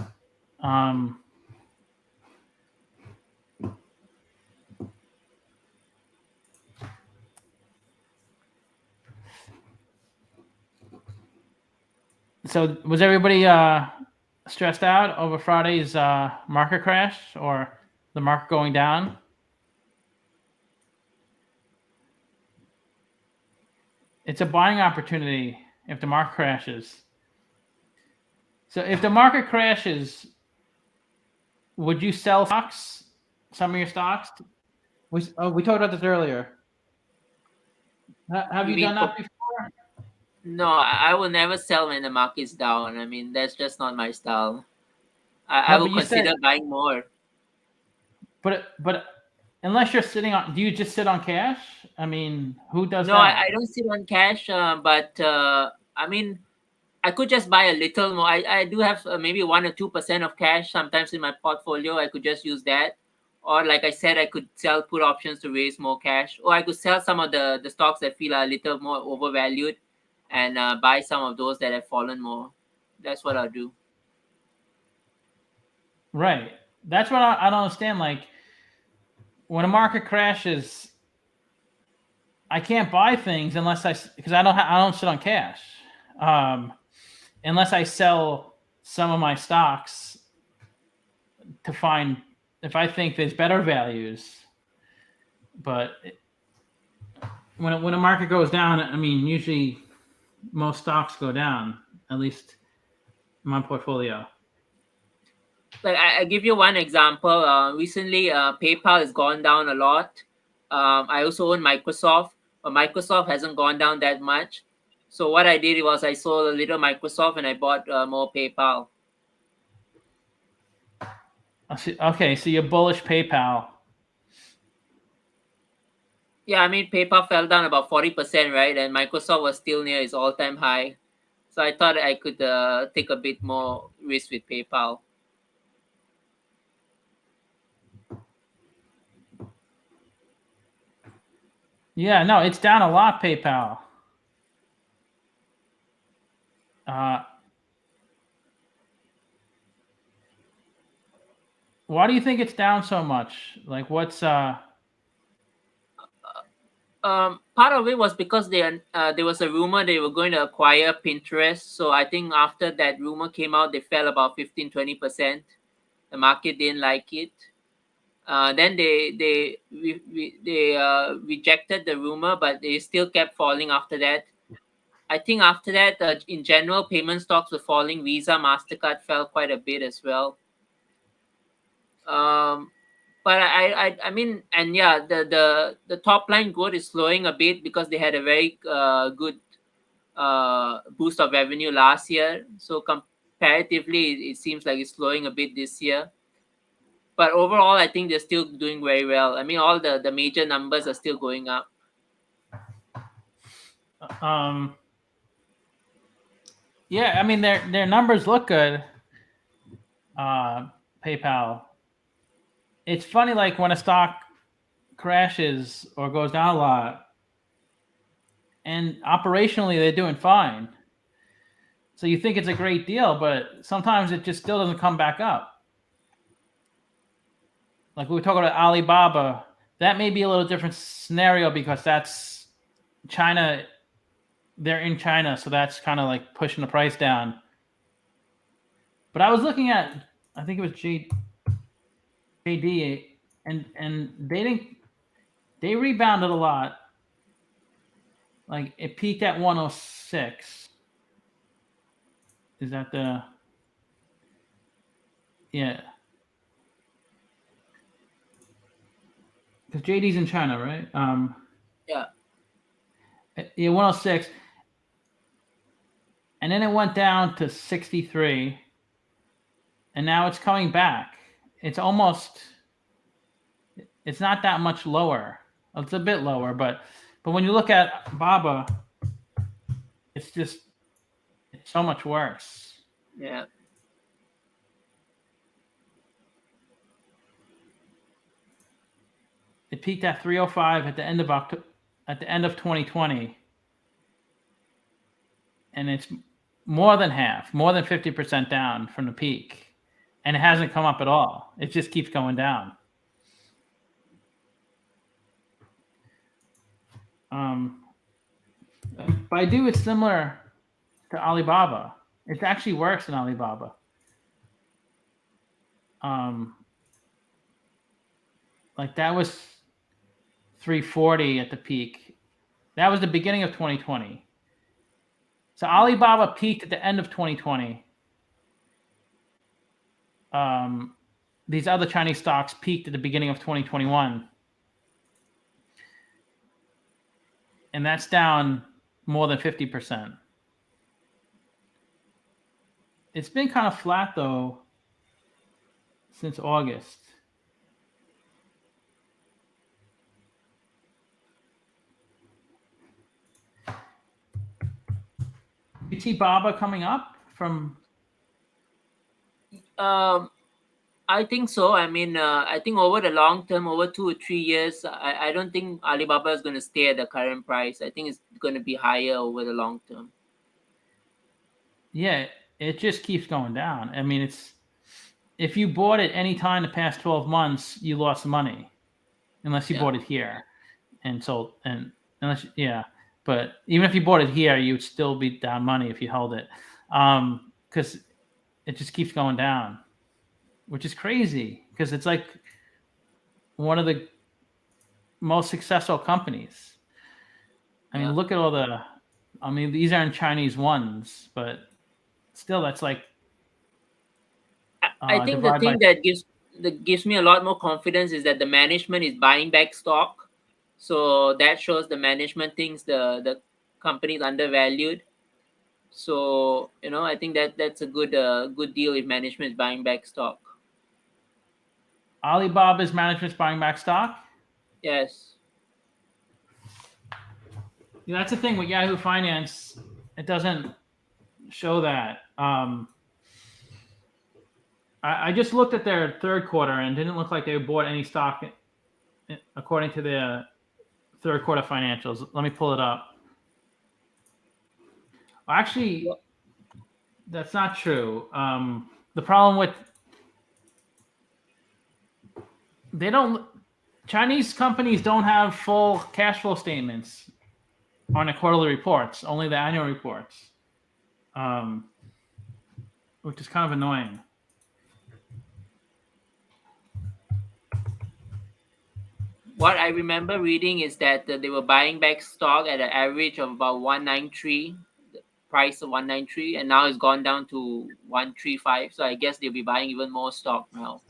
so was everybody stressed out over Friday's market crash or the market going down? It's a buying opportunity if the market crashes. So if the market crashes, would you sell stocks? Some of your stocks? We talked about this earlier. Have you done that before? No, I will never sell when the market's down. I mean, that's just not my style. I No, will but you consider said, buying more. but unless you're sitting on, do you just sit on cash? I mean, who does No, that? I don't sit on cash, but I mean, I could just buy a little more. I do have maybe 1 or 2% of cash sometimes in my portfolio. I could just use that. Or, like I said, I could sell put options to raise more cash. Or I could sell some of the stocks that feel a little more overvalued and buy some of those that have fallen more. That's what I'll do. Right. That's what I don't understand. Like when a market crashes, I can't buy things unless because I don't sit on cash. Unless I sell some of my stocks to find if I think there's better values. But when a market goes down, I mean, usually most stocks go down. At least in my portfolio. Like I give you one example. Recently, PayPal has gone down a lot. I also own Microsoft, but Microsoft hasn't gone down that much. So what I did was I sold a little Microsoft and I bought more PayPal. Okay, so you're bullish PayPal. Yeah, I mean PayPal fell down about 40%, right? And Microsoft was still near its all-time high. So I thought I could take a bit more risk with PayPal. Yeah, no, it's down a lot, PayPal. Why do you think it's down so much? Like, what's Part of it was because there was a rumor they were going to acquire Pinterest. So I think after that rumor came out, they fell about 15-20%. The market didn't like it. Then they rejected the rumor, but they still kept falling after that. I think after that, in general, payment stocks were falling. Visa, Mastercard fell quite a bit as well. But I mean, and yeah, the top line growth is slowing a bit because they had a very good boost of revenue last year. So comparatively, it seems like it's slowing a bit this year. But overall, I think they're still doing very well. I mean, all the major numbers are still going up. yeah, I mean their numbers look good. PayPal. It's funny, like when a stock crashes or goes down a lot, and operationally they're doing fine. So you think it's a great deal, but sometimes it just still doesn't come back up. Like we were talking about Alibaba, that may be a little different scenario because that's China. They're in China, so that's kind of like pushing the price down. But I was looking at, I think it was JD, and they rebounded a lot. Like it peaked at 106. Is that the yeah? Because JD's in China, right? Yeah. Yeah, 106, and then it went down to 63, and now it's coming back. It's almost, it's not that much lower. It's a bit lower, but when you look at Baba, it's just it's so much worse. Yeah. It peaked at 305 at the end of at the end of 2020, and it's more than half, more than 50% down from the peak, and it hasn't come up at all. It just keeps going down. Baidu is similar to Alibaba. It's actually worse than Alibaba. Like that was 340 at the peak. That was the beginning of 2020. So Alibaba peaked at the end of 2020. These other Chinese stocks peaked at the beginning of 2021. And that's down more than 50%. It's been kind of flat though since August. You see Baba coming up from? I think so. I mean, I think over the long term, over 2 or 3 years, I don't think Alibaba is going to stay at the current price. I think it's going to be higher over the long term. Yeah, it just keeps going down. I mean, it's if you bought it any time the past 12 months, you lost money, unless you bought it here and sold. And unless but even if you bought it here, you would still be down money if you held it, because it just keeps going down, which is crazy because it's like one of the most successful companies. I mean, look at all the. I mean, these aren't Chinese ones, but still, that's like. I think the thing that gives me a lot more confidence is that the management is buying back stock, so that shows the management thinks the company is undervalued. So I think that's a good deal if management is buying back stock. Alibaba's management's buying back stock. Yes. Yeah, that's the thing with Yahoo Finance. It doesn't show that. I just looked at their third quarter and didn't look like they bought any stock according to their third quarter financials. Let me pull it up. Actually, that's not true. The problem with Chinese companies don't have full cash flow statements on the quarterly reports, only the annual reports, which is kind of annoying. What I remember reading is that they were buying back stock at an average of about 193, the price of 193, and now it's gone down to 135. So I guess they'll be buying even more stock now.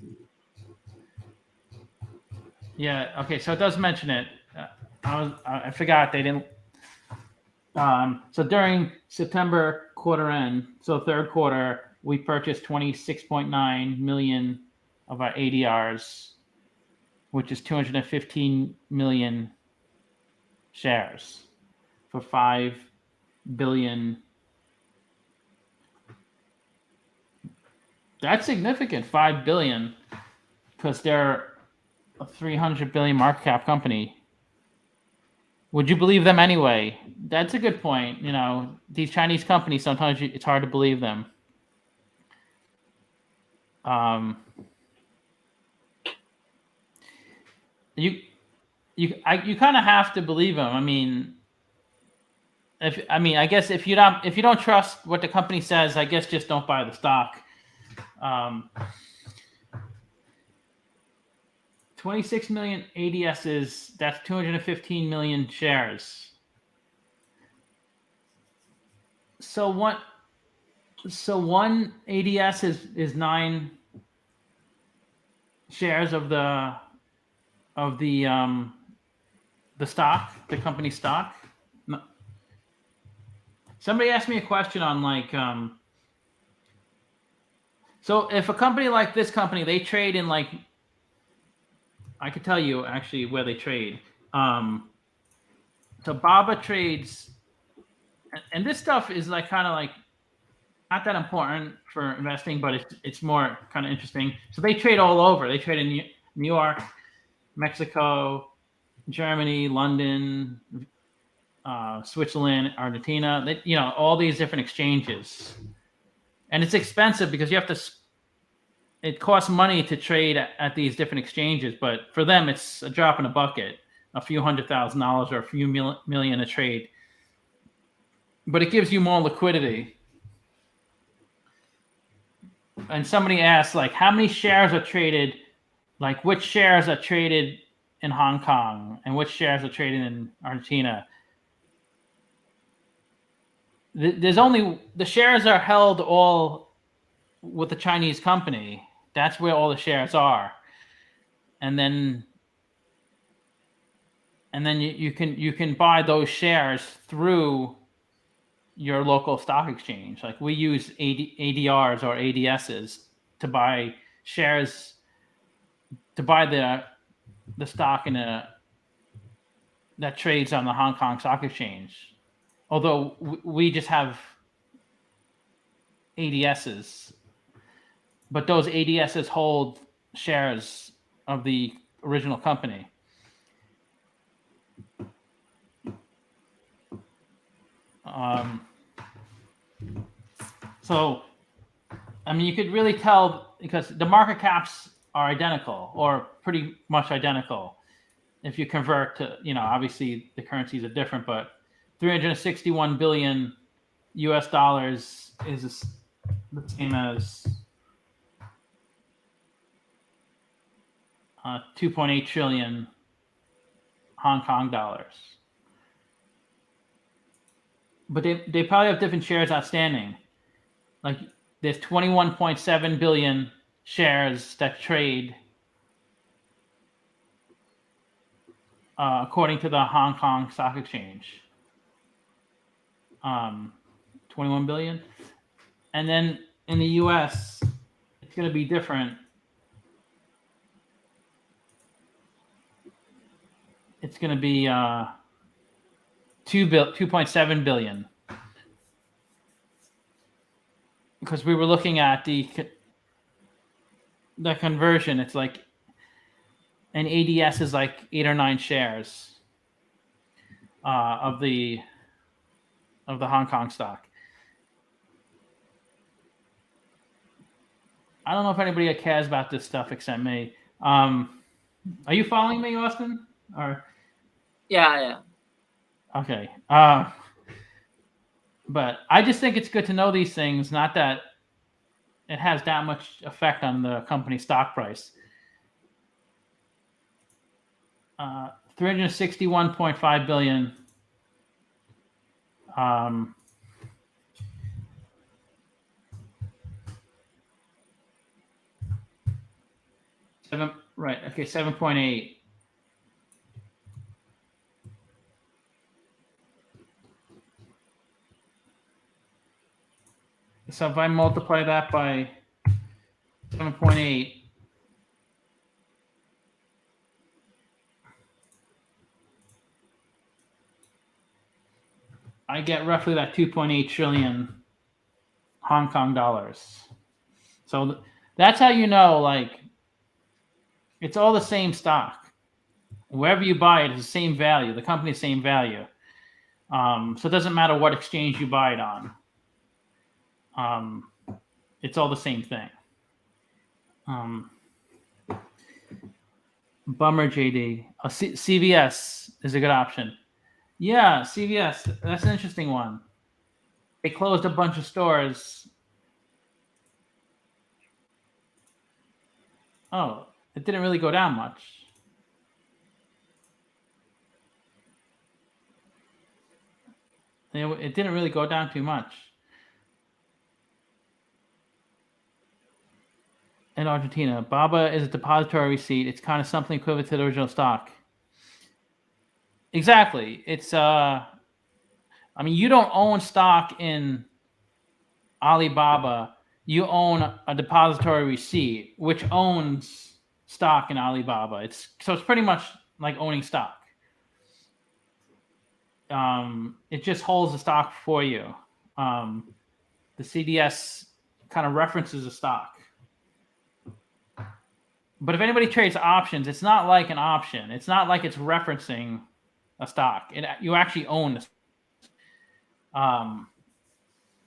Yeah. Okay. So it does mention it. I forgot they didn't. So during September quarter end, so third quarter, we purchased 26.9 million of our ADRs, which is 215 million shares for 5 billion. That's significant, 5 billion, because they're a 300 billion market cap company. Would you believe them anyway? That's a good point. You know, these Chinese companies, sometimes it's hard to believe them. You kind of have to believe them. I mean, I guess if you don't trust what the company says, I guess just don't buy the stock. 26 million ADSs, that's 215 million shares. So one ADS is 9 shares of the stock, the company stock. Somebody asked me a question on like so if a company like this company, they trade in like, I could tell you actually where they trade. So Baba trades, and this stuff is like kind of like not that important for investing, but it's more kind of interesting. So they trade all over. They trade in New York, Mexico, Germany, London, Switzerland, Argentina. All these different exchanges, and it's expensive because you have to. It costs money to trade at these different exchanges, but for them, it's a drop in a bucket, a few $100,000 or a few million a trade. But it gives you more liquidity. And somebody asked, like, how many shares are traded? Like, which shares are traded in Hong Kong and which shares are traded in Argentina? There's only the shares are held all with the Chinese company. That's where all the shares are, and then you can buy those shares through your local stock exchange. Like we use ADRs or ADSs to buy shares, to buy the stock that trades on the Hong Kong Stock Exchange. Although we just have ADSs, but those ADSs hold shares of the original company. So, I mean, you could really tell because the market caps are identical or pretty much identical. If you convert to, obviously the currencies are different, but 361 billion US dollars is the same as 2.8 trillion Hong Kong dollars. But they probably have different shares outstanding. Like there's 21.7 billion shares that trade according to the Hong Kong Stock Exchange. 21 billion. And then in the US, it's going to be different. It's going to be 2.7 billion. Because we were looking at the conversion, it's like an ADS is like 8 or 9 shares. of the Hong Kong stock. I don't know if anybody cares about this stuff except me. Are you following me, Austin? Or Yeah. okay. But I just think it's good to know these things, not that it has that much effect on the company stock price. 361.5 billion. Right. Okay. 7.8. So if I multiply that by 7.8, I get roughly that 2.8 trillion Hong Kong dollars. So that's how you know, like, it's all the same stock. Wherever you buy it, it's the same value. The company's same value. So it doesn't matter what exchange you buy it on. It's all the same thing. Bummer, JD. CVS is a good option. Yeah, CVS. That's an interesting one. They closed a bunch of stores. Oh, it didn't really go down much. It didn't really go down too much. In Argentina, BABA is a depository receipt. It's kind of something equivalent to the original stock. Exactly. It's I mean, you don't own stock in Alibaba. You own a depository receipt, which owns stock in Alibaba. It's pretty much like owning stock. It just holds the stock for you. The CDS kind of references a stock. But if anybody trades options, it's not like an option. It's not like it's referencing a stock. You actually own this.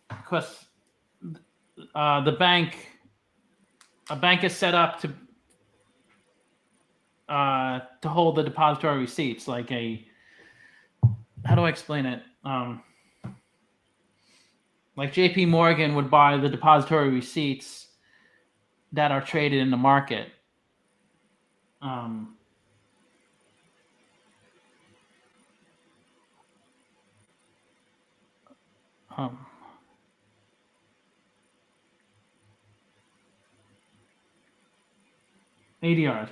Because a bank is set up to hold the depository receipts, like how do I explain it? Like JP Morgan would buy the depository receipts that are traded in the market. ADRs.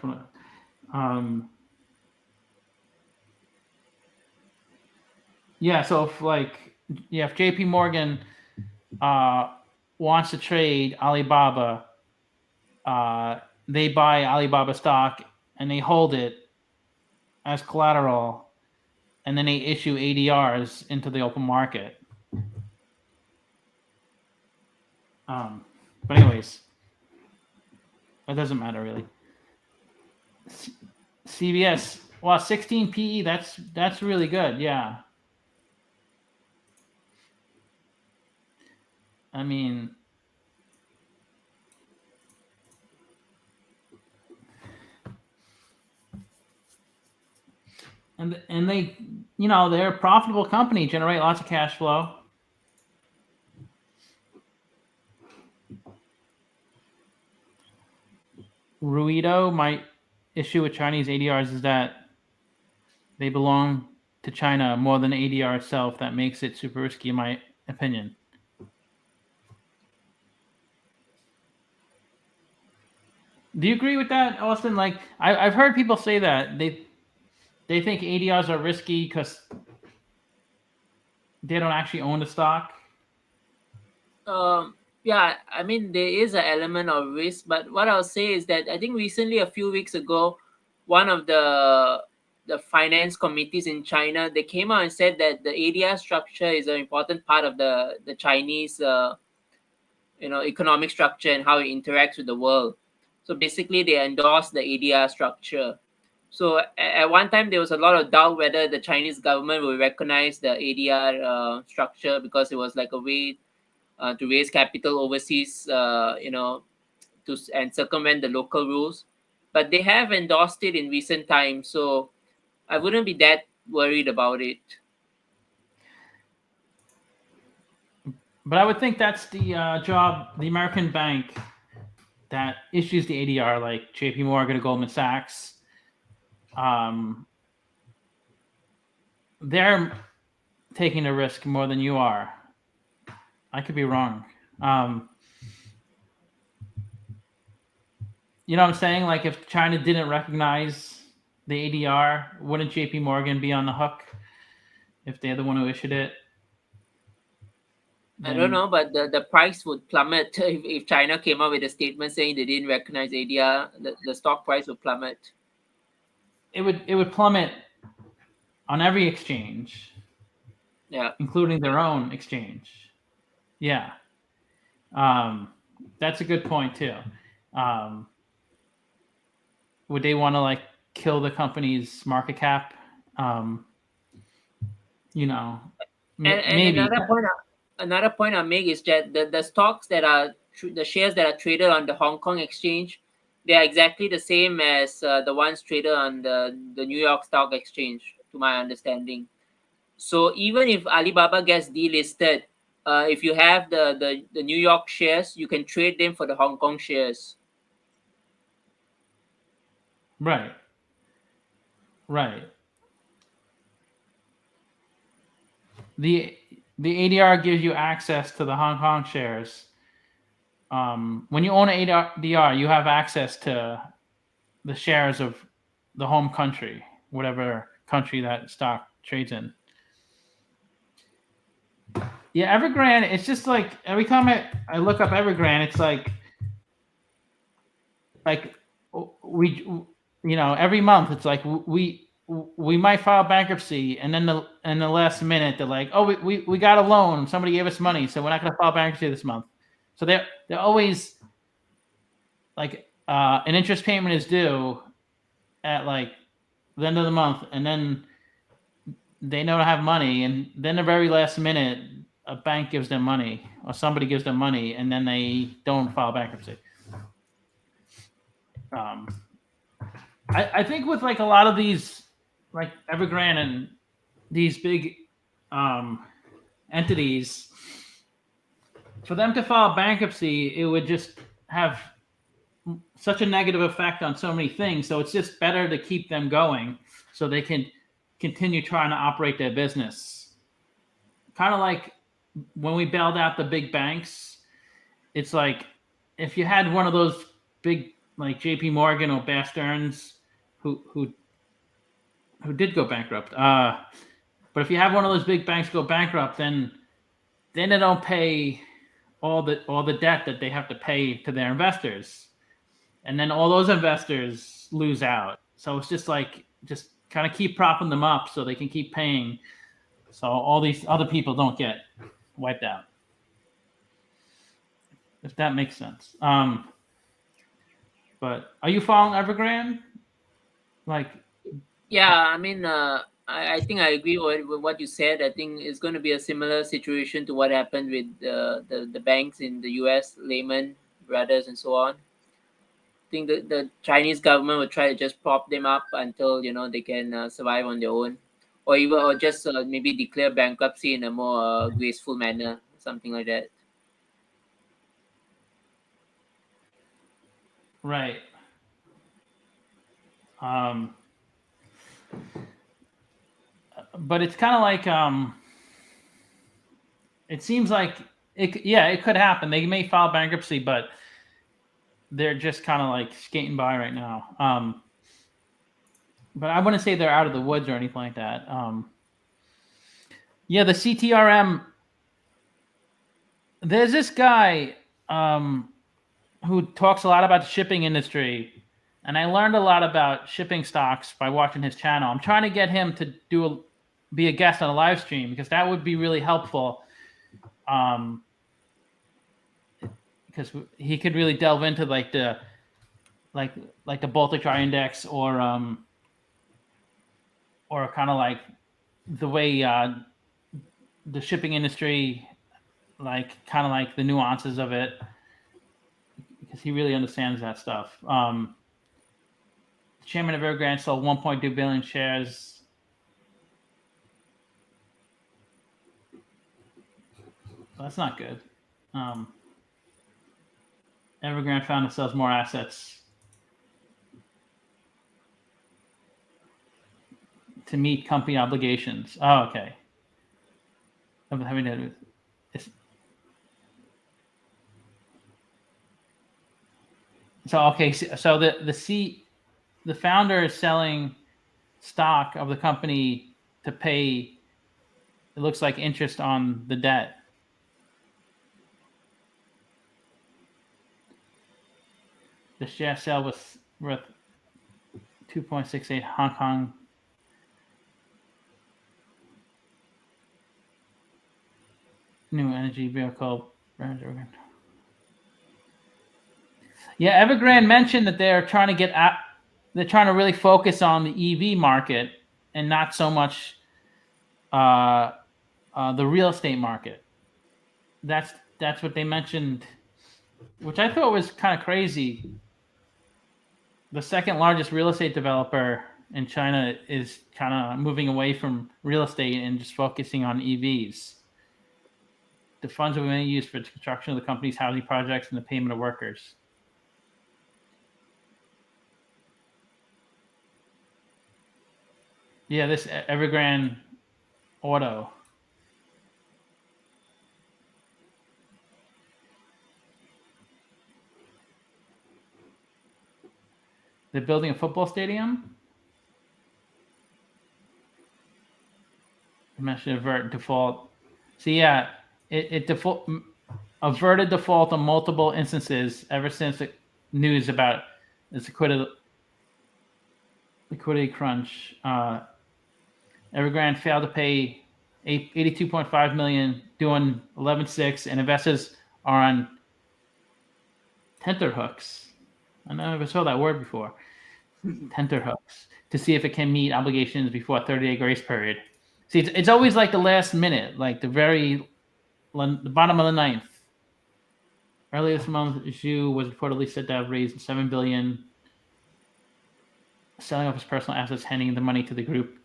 Yeah, so if JP Morgan wants to trade Alibaba, they buy Alibaba stock and they hold it as collateral, and then they issue ADRs into the open market. But anyways, that doesn't matter really. CVS, well, 16 PE, that's really good. Yeah. I mean, and they, they're a profitable company, generate lots of cash flow. Ruido, my issue with Chinese ADRs is that they belong to China more than ADR itself. That makes it super risky, in my opinion. Do you agree with that, Austin? Like, I've heard people say that they think ADRs are risky because they don't actually own the stock. Yeah, I mean, there is an element of risk, but what I'll say is that I think recently, a few weeks ago, one of the finance committees in China, they came out and said that the ADR structure is an important part of the Chinese economic structure and how it interacts with the world. So basically, they endorsed the ADR structure. So at one time there was a lot of doubt whether the Chinese government will recognize the ADR structure, because it was like a way to raise capital overseas, and circumvent the local rules. But they have endorsed it in recent times, so I wouldn't be that worried about it. But I would think that's the job, the American bank that issues the ADR, like JP Morgan or Goldman Sachs. They're taking a risk more than you are. I could be wrong. You know what I'm saying? Like if China didn't recognize the ADR, wouldn't JP Morgan be on the hook if they're the one who issued it? I don't know, but the price would plummet if China came out with a statement saying they didn't recognize ADR. The stock price would plummet. It would plummet on every exchange, Yeah. including their own exchange. Yeah. That's a good point too. Would they want to like kill the company's market cap? Maybe. Another point I make is that the stocks that are the shares that are traded on the Hong Kong exchange, they are exactly the same as the ones traded on the New York Stock Exchange, to my understanding. So even if Alibaba gets delisted, if you have the New York shares, you can trade them for the Hong Kong shares. Right. The ADR gives you access to the Hong Kong shares. When you own an ADR, you have access to the shares of the home country, whatever country that stock trades in. Yeah, Evergrande, it's just like every time I look up Evergrande, it's like we, every month it's like we might file bankruptcy, and then in the last minute they're like, oh, we got a loan, somebody gave us money, so we're not going to file bankruptcy this month. So they're always like an interest payment is due at like the end of the month, and then they don't have money, and then the very last minute a bank gives them money or somebody gives them money, and then they don't file bankruptcy. I think with like a lot of these, like Evergrande and these big entities, for them to file bankruptcy, it would just have such a negative effect on so many things. So it's just better to keep them going so they can continue trying to operate their business. Kind of like when we bailed out the big banks, it's like if you had one of those big like JP Morgan or Bear Stearns who did go bankrupt. But if you have one of those big banks go bankrupt, then they don't pay all the debt that they have to pay to their investors, and then all those investors lose out. So it's just kind of keep propping them up so they can keep paying, so all these other people don't get wiped out. If that makes sense. But are you following Evergrande? Yeah, I mean, I think I agree with what you said. I think it's going to be a similar situation to what happened with the banks in the US, Lehman Brothers, and so on. I think the Chinese government will try to just prop them up until they can survive on their own, or just maybe declare bankruptcy in a more graceful manner, something like that. Right. But it's kind of like it seems like it could happen. They may file bankruptcy, but they're just kind of like skating by right now. But I wouldn't say they're out of the woods or anything like that. Yeah, the CTRM. There's this guy who talks a lot about the shipping industry, and I learned a lot about shipping stocks by watching his channel. I'm trying to get him to be a guest on a live stream, because that would be really helpful. Because he could really delve into like the Baltic Dry Index or or kind of like the way the shipping industry, like kind of like the nuances of it, because he really understands that stuff. The chairman of Evergrande sold 1.2 billion shares. That's not good. Evergrande founder sells more assets to meet company obligations. Oh, okay. So okay, so the founder is selling stock of the company to pay, it looks like, interest on the debt. The share sale was worth 2.68 Hong Kong. New energy vehicle. Yeah, Evergrande mentioned that they're trying to really focus on the EV market and not so much the real estate market. That's what they mentioned, which I thought was kind of crazy. The second largest real estate developer in China is kind of moving away from real estate and just focusing on EVs. The funds will be mainly used for the construction of the company's housing projects and the payment of workers. Yeah, this Evergrande Auto. They're building a football stadium. I mentioned avert default. So yeah, it averted default on multiple instances ever since the news about its liquidity crunch. Evergrande failed to pay $82.5 million, doing 11.6, and investors are on tenterhooks. I never saw that word before. Tenterhooks, to see if it can meet obligations before a 30-day grace period. See, it's always like the last minute, like the bottom of the ninth. Earlier this month, Zhu was reportedly said to have raised $7 billion, selling off his personal assets, handing the money to the group.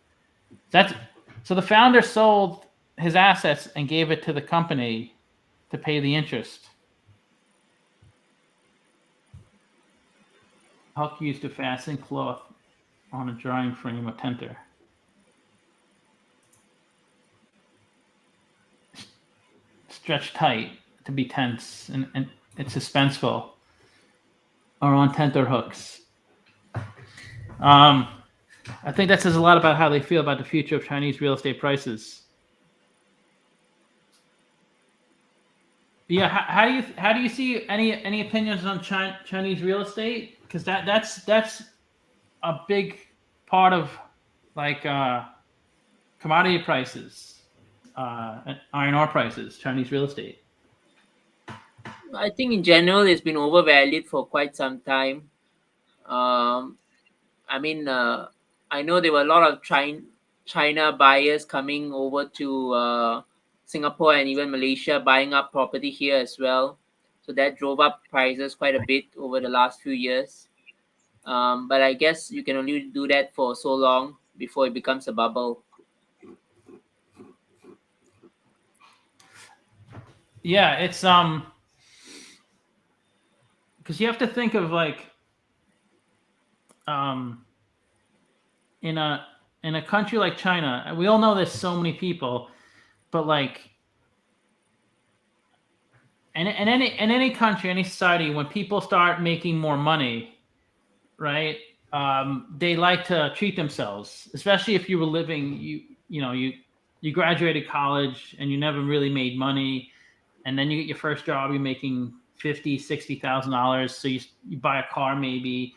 So the founder sold his assets and gave it to the company to pay the interest. Huck used to fasten cloth on a drying frame of tenter. Stretched tight to be tense, and it's suspenseful, or on tenter hooks. I think that says a lot about how they feel about the future of Chinese real estate prices. Yeah, how do you see any opinions on Chinese real estate? Because that's a big part of like commodity prices, iron ore prices, Chinese real estate. I think in general it's been overvalued for quite some time. I know there were a lot of China buyers coming over to Singapore and even Malaysia, buying up property here as well. So that drove up prices quite a bit over the last few years. But I guess you can only do that for so long before it becomes a bubble. Yeah, it's because you have to think of like in a country like China, we all know there's so many people, but like in any country, any society, when people start making more money, right? They like to treat themselves, especially if you were living, you graduated college and you never really made money, and then you get your first job, you're making $50,000-$60,000, so you buy a car maybe,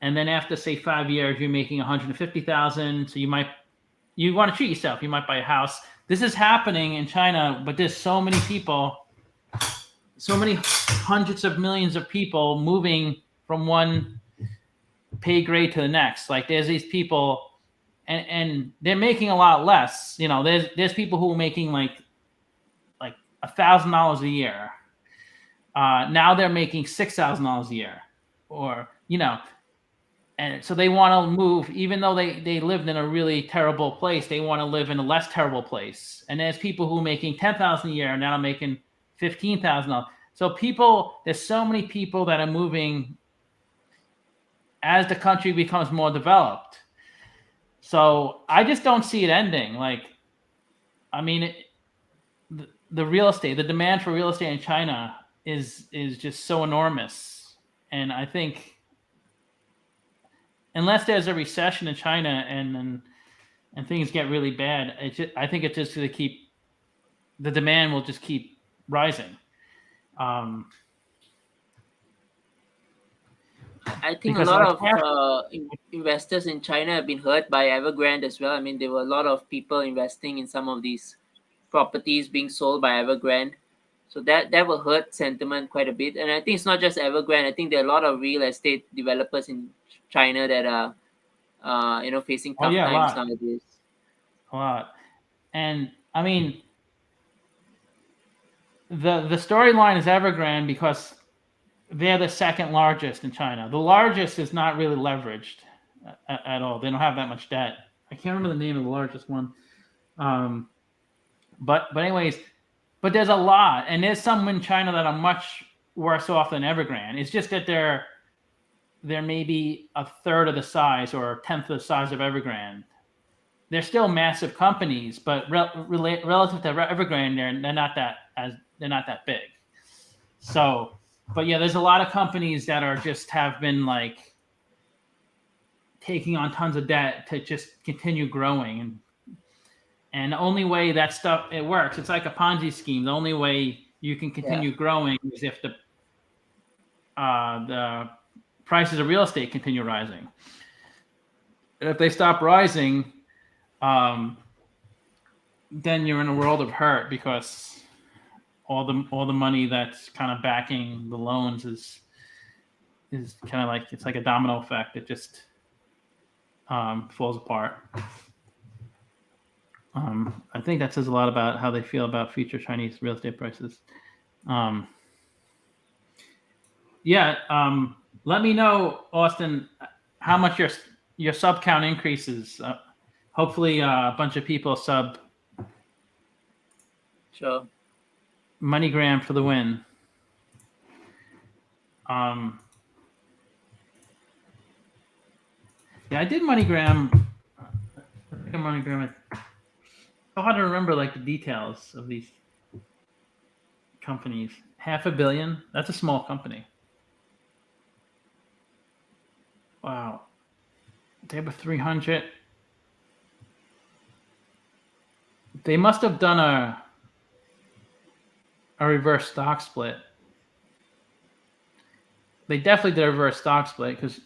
and then after say 5 years you're making $150,000, so you want to treat yourself, you might buy a house. This is happening in China, but there's so many people, so many hundreds of millions of people moving from one pay grade to the next. Like there's these people and they're making a lot less. You know, there's people who are making like $1,000 a year. Now they're making $6,000 a year, or and so they want to move, even though they lived in a really terrible place. They want to live in a less terrible place. And there's people who are making $10,000 a year and now making $15,000. So there's so many people that are moving as the country becomes more developed. So I just don't see it ending. Like, I mean, the real estate, the demand for real estate in China is just so enormous. And I think unless there's a recession in China and things get really bad, I think it's just going to keep, the demand will just keep rising. I think a lot of investors in China have been hurt by Evergrande as well. I mean, there were a lot of people investing in some of these properties being sold by Evergrande. So that will hurt sentiment quite a bit. And I think it's not just Evergrande. I think there are a lot of real estate developers in China that are facing tough times nowadays. A lot. And I mean, the storyline is Evergrande because they're the second largest in China. The largest is not really leveraged at all. They don't have that much debt. I can't remember the name of the largest one. But anyways, but there's a lot, and there's some in China that are much worse off than Evergrande. It's just that they're maybe a third of the size or a tenth of the size of Evergrande. They're still massive companies, but relative to Evergrande, they're not that big. So, but yeah, there's a lot of companies that have been like taking on tons of debt to just continue growing, and the only way that stuff it works, it's like a Ponzi scheme. The only way you can continue growing is if the prices of real estate continue rising. And if they stop rising, then you're in a world of hurt because all the money that's kind of backing the loans is kind of like, it's like a domino effect. It just falls apart. I think that says a lot about how they feel about future Chinese real estate prices. Let me know, Austin, how much your sub count increases. Hopefully, a bunch of people sub. Sure. MoneyGram for the win. I did MoneyGram. I think MoneyGram. It's hard to remember like the details of these companies. $500 million. That's a small company. Wow. They have a 300. They must have done a reverse stock split. They definitely did a reverse stock split because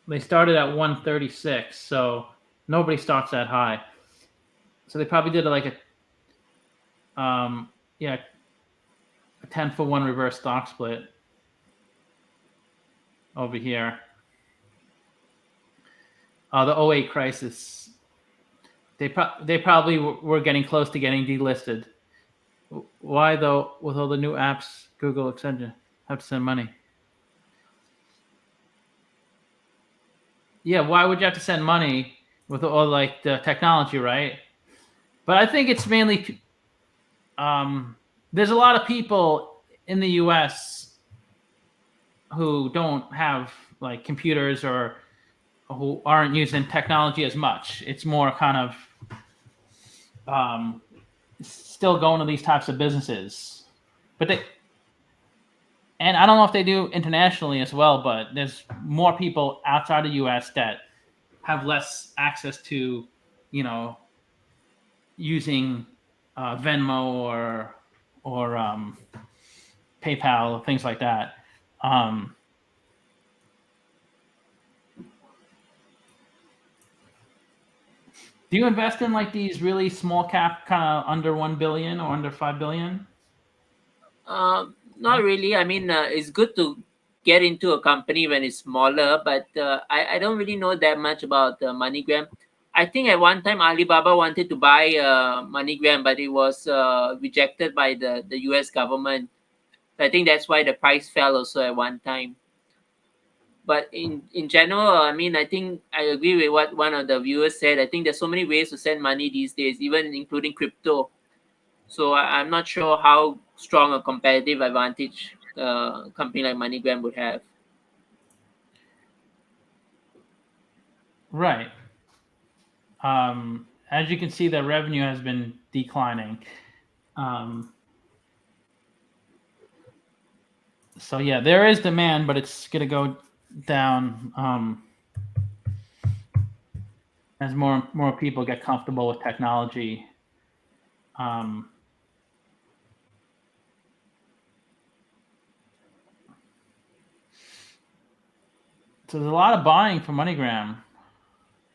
they started at 136, so nobody starts that high. So they probably did like a 10-for-1 reverse stock split over here. The 2008 crisis. They probably were getting close to getting delisted. Why though? With all the new apps, Google, etc., have to send money. Yeah, why would you have to send money with all like the technology, right? But I think it's mainly there's a lot of people in the U.S. who don't have like computers or who aren't using technology as much. It's more kind of still going to these types of businesses, and I don't know if they do internationally as well, but there's more people outside the U.S. that have less access to, using Venmo or PayPal, things like that. Do you invest in like these really small cap, kind of under 1 billion or under 5 billion? Not really. I mean, it's good to get into a company when it's smaller, but I don't really know that much about MoneyGram. I think at one time Alibaba wanted to buy MoneyGram, but it was rejected by the US government. So I think that's why the price fell also at one time. But in general, I mean, I think I agree with what one of the viewers said. I think there's so many ways to send money these days, even including crypto. So I'm not sure how strong a competitive advantage a company like MoneyGram would have. Right. As you can see, the revenue has been declining. So yeah, there is demand, but it's going to go down as more people get comfortable with technology. So there's a lot of buying for MoneyGram,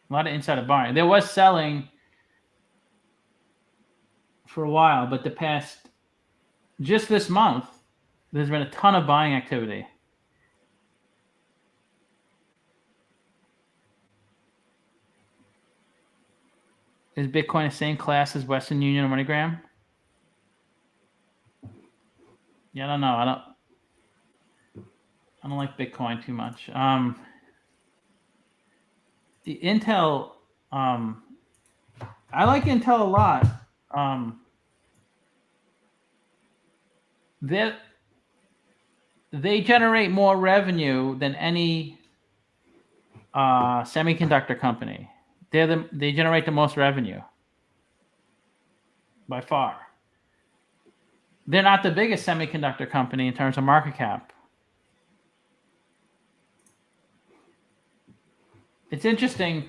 a lot of insider buying. There was selling for a while, but just this month, there's been a ton of buying activity. Is Bitcoin the same class as Western Union or MoneyGram? Yeah, I don't know. I don't like Bitcoin too much. The Intel, I like Intel a lot. They generate more revenue than any semiconductor company. They generate the most revenue by far. They're not the biggest semiconductor company in terms of market cap. It's interesting.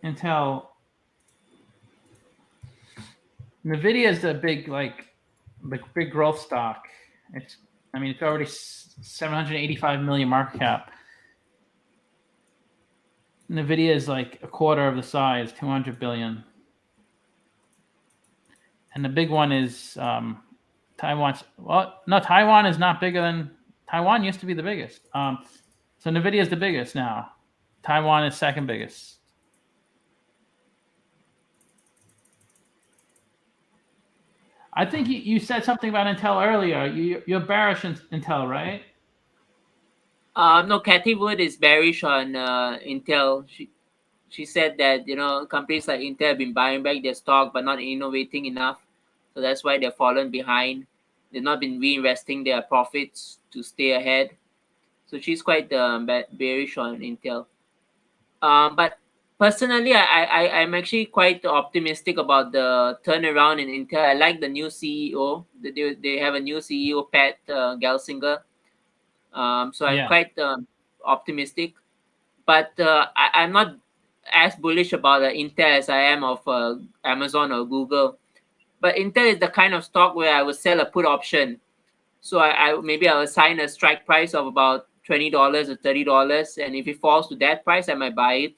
Intel, Nvidia is the big growth stock. It's already 785 million market cap. Nvidia is like a quarter of the size, 200 billion. And the big one is Taiwan is not bigger than Taiwan used to be the biggest. So Nvidia is the biggest now. Taiwan is second biggest. I think you said something about Intel earlier. You're bearish in Intel, right? No, Cathy Wood is bearish on Intel. She said that companies like Intel have been buying back their stock but not innovating enough, so that's why they've fallen behind. They've not been reinvesting their profits to stay ahead. So she's quite bearish on Intel. But personally, I'm actually quite optimistic about the turnaround in Intel. I like the new CEO. They have a new CEO, Pat Gelsinger. So I'm quite optimistic. But I'm not as bullish about Intel as I am of Amazon or Google. But Intel is the kind of stock where I would sell a put option. So I maybe I'll assign a strike price of about $20 or $30, and if it falls to that price, I might buy it.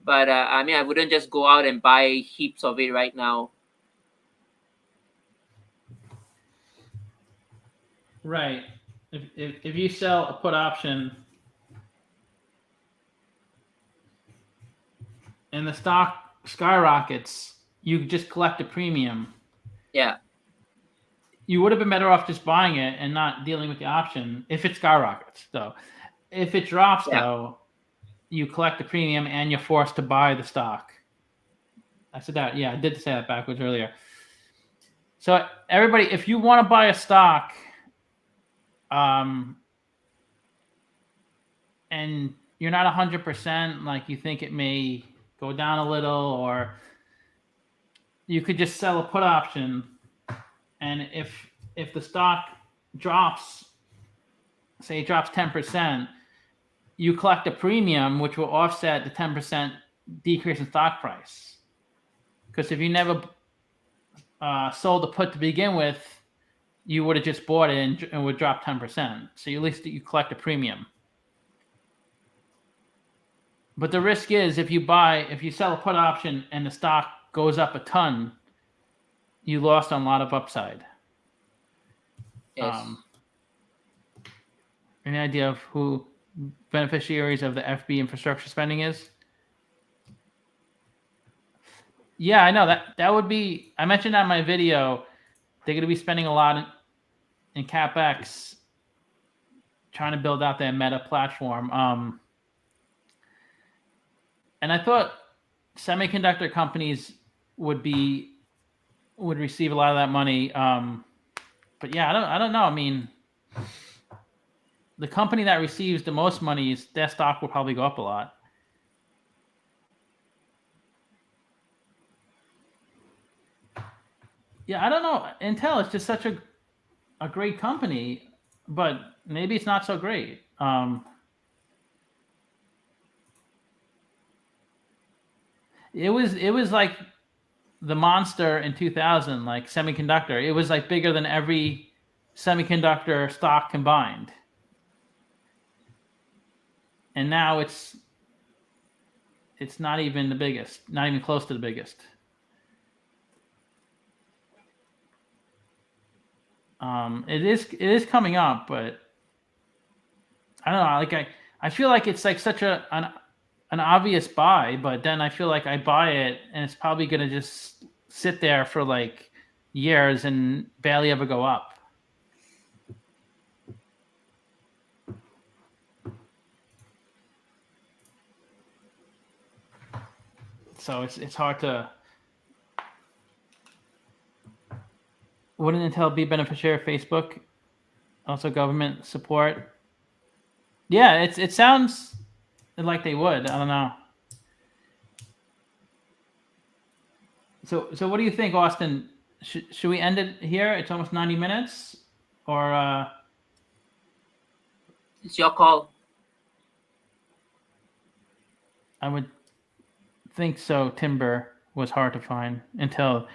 But I wouldn't just go out and buy heaps of it right now. Right. If you sell a put option and the stock skyrockets, you just collect a premium. Yeah. You would have been better off just buying it and not dealing with the option if it skyrockets. So if it drops, though, you collect the premium and you're forced to buy the stock. I said that. Yeah, I did say that backwards earlier. So everybody, if you want to buy a stock, and you're not 100%, like you think it may go down a little, or you could just sell a put option, and if the stock drops, say it drops 10%, you collect a premium which will offset the 10% decrease in stock price. Because if you never sold the put to begin with, you would have just bought it and it would drop 10%. So at least you collect a premium. But the risk is if you sell a put option and the stock goes up a ton, you lost on a lot of upside. Yes. Any idea of who beneficiaries of the FB infrastructure spending is? Yeah, I know that would be. I mentioned that in my video. They're going to be spending a lot in capex, trying to build out their Meta platform. And I thought semiconductor companies would receive a lot of that money. But yeah, I don't know. I mean, the company that receives the most money, their stock will probably go up a lot. Yeah, I don't know. Intel is just such a great company, but maybe it's not so great. It was like the monster in 2000, like semiconductor. It was like bigger than every semiconductor stock combined. And now it's not even the biggest, not even close to the biggest. It is coming up, but I don't know. Like I feel like it's like such an obvious buy, but then I feel like I buy it and it's probably gonna just sit there for like years and barely ever go up. So it's hard to. Wouldn't Intel be beneficiary of Facebook? Also government support? Yeah, it sounds like they would. I don't know. So what do you think, Austin? Should we end it here? It's almost 90 minutes, or It's your call. I would think so. Timber was hard to find until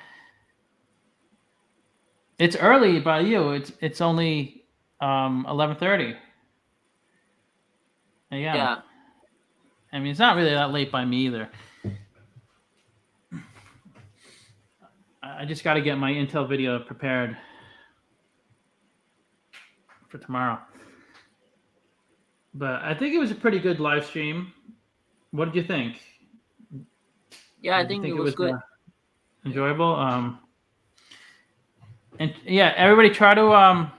it's early by you. It's only 11:30 a.m. Yeah. I mean, it's not really that late by me either. I just got to get my Intel video prepared for tomorrow. But I think it was a pretty good live stream. What did you think? Yeah, I think it was good. Enjoyable. And yeah, everybody try to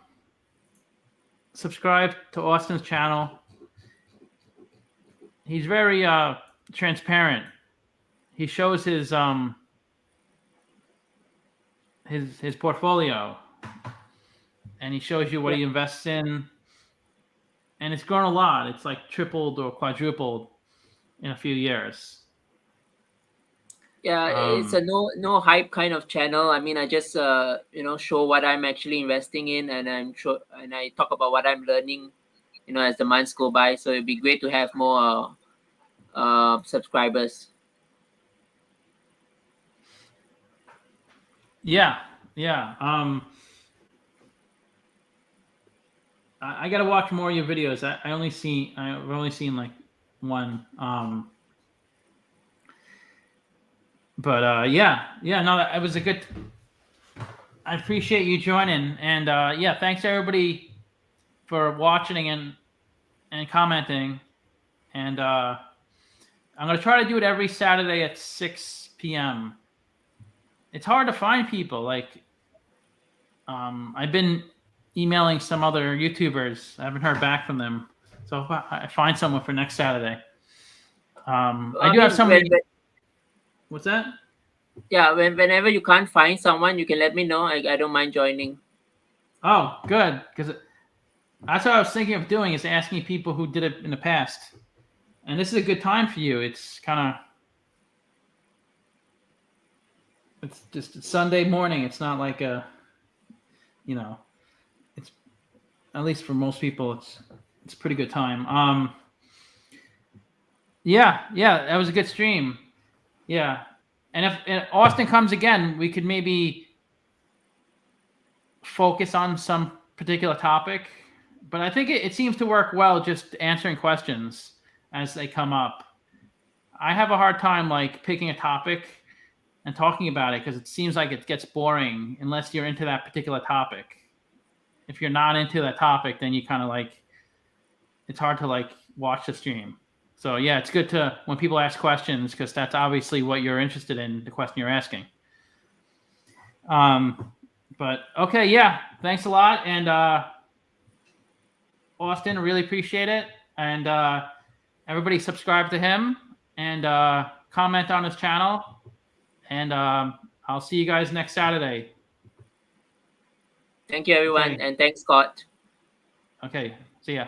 subscribe to Austin's channel. He's very transparent. He shows his portfolio, and he shows you what he invests in, and it's grown a lot. It's like tripled or quadrupled in a few years. Yeah, it's a no hype kind of channel. I mean, I just show what I'm actually investing in, and I talk about what I'm learning, as the months go by. So it'd be great to have more subscribers. Yeah. I gotta watch more of your videos. I've only seen like one. But yeah, no, it was a good. I appreciate you joining, and yeah, thanks everybody for watching and commenting. And I'm gonna try to do it every Saturday at 6 p.m. It's hard to find people. Like, I've been emailing some other YouTubers. I haven't heard back from them, so if I find someone for next Saturday. I do have somebody. What's that? Yeah, whenever you can't find someone, you can let me know. I don't mind joining. Oh, good, because that's what I was thinking of doing, is asking people who did it in the past. And this is a good time for you. It's just Sunday morning. It's not like it's at least for most people, it's a pretty good time. Yeah, that was a good stream. Yeah. And if Austin comes again, we could maybe focus on some particular topic. But I think it seems to work well just answering questions as they come up. I have a hard time like picking a topic and talking about it because it seems like it gets boring unless you're into that particular topic. if you're not into that topic, then you kind of like, it's hard to like watch the stream. So yeah, it's good to when people ask questions, because that's obviously what you're interested in, the question you're asking. But okay, yeah, thanks a lot. And Austin, really appreciate it. And everybody subscribe to him and comment on his channel. And I'll see you guys next Saturday. Thank you, everyone. Okay. And thanks, Scott. Okay, see ya.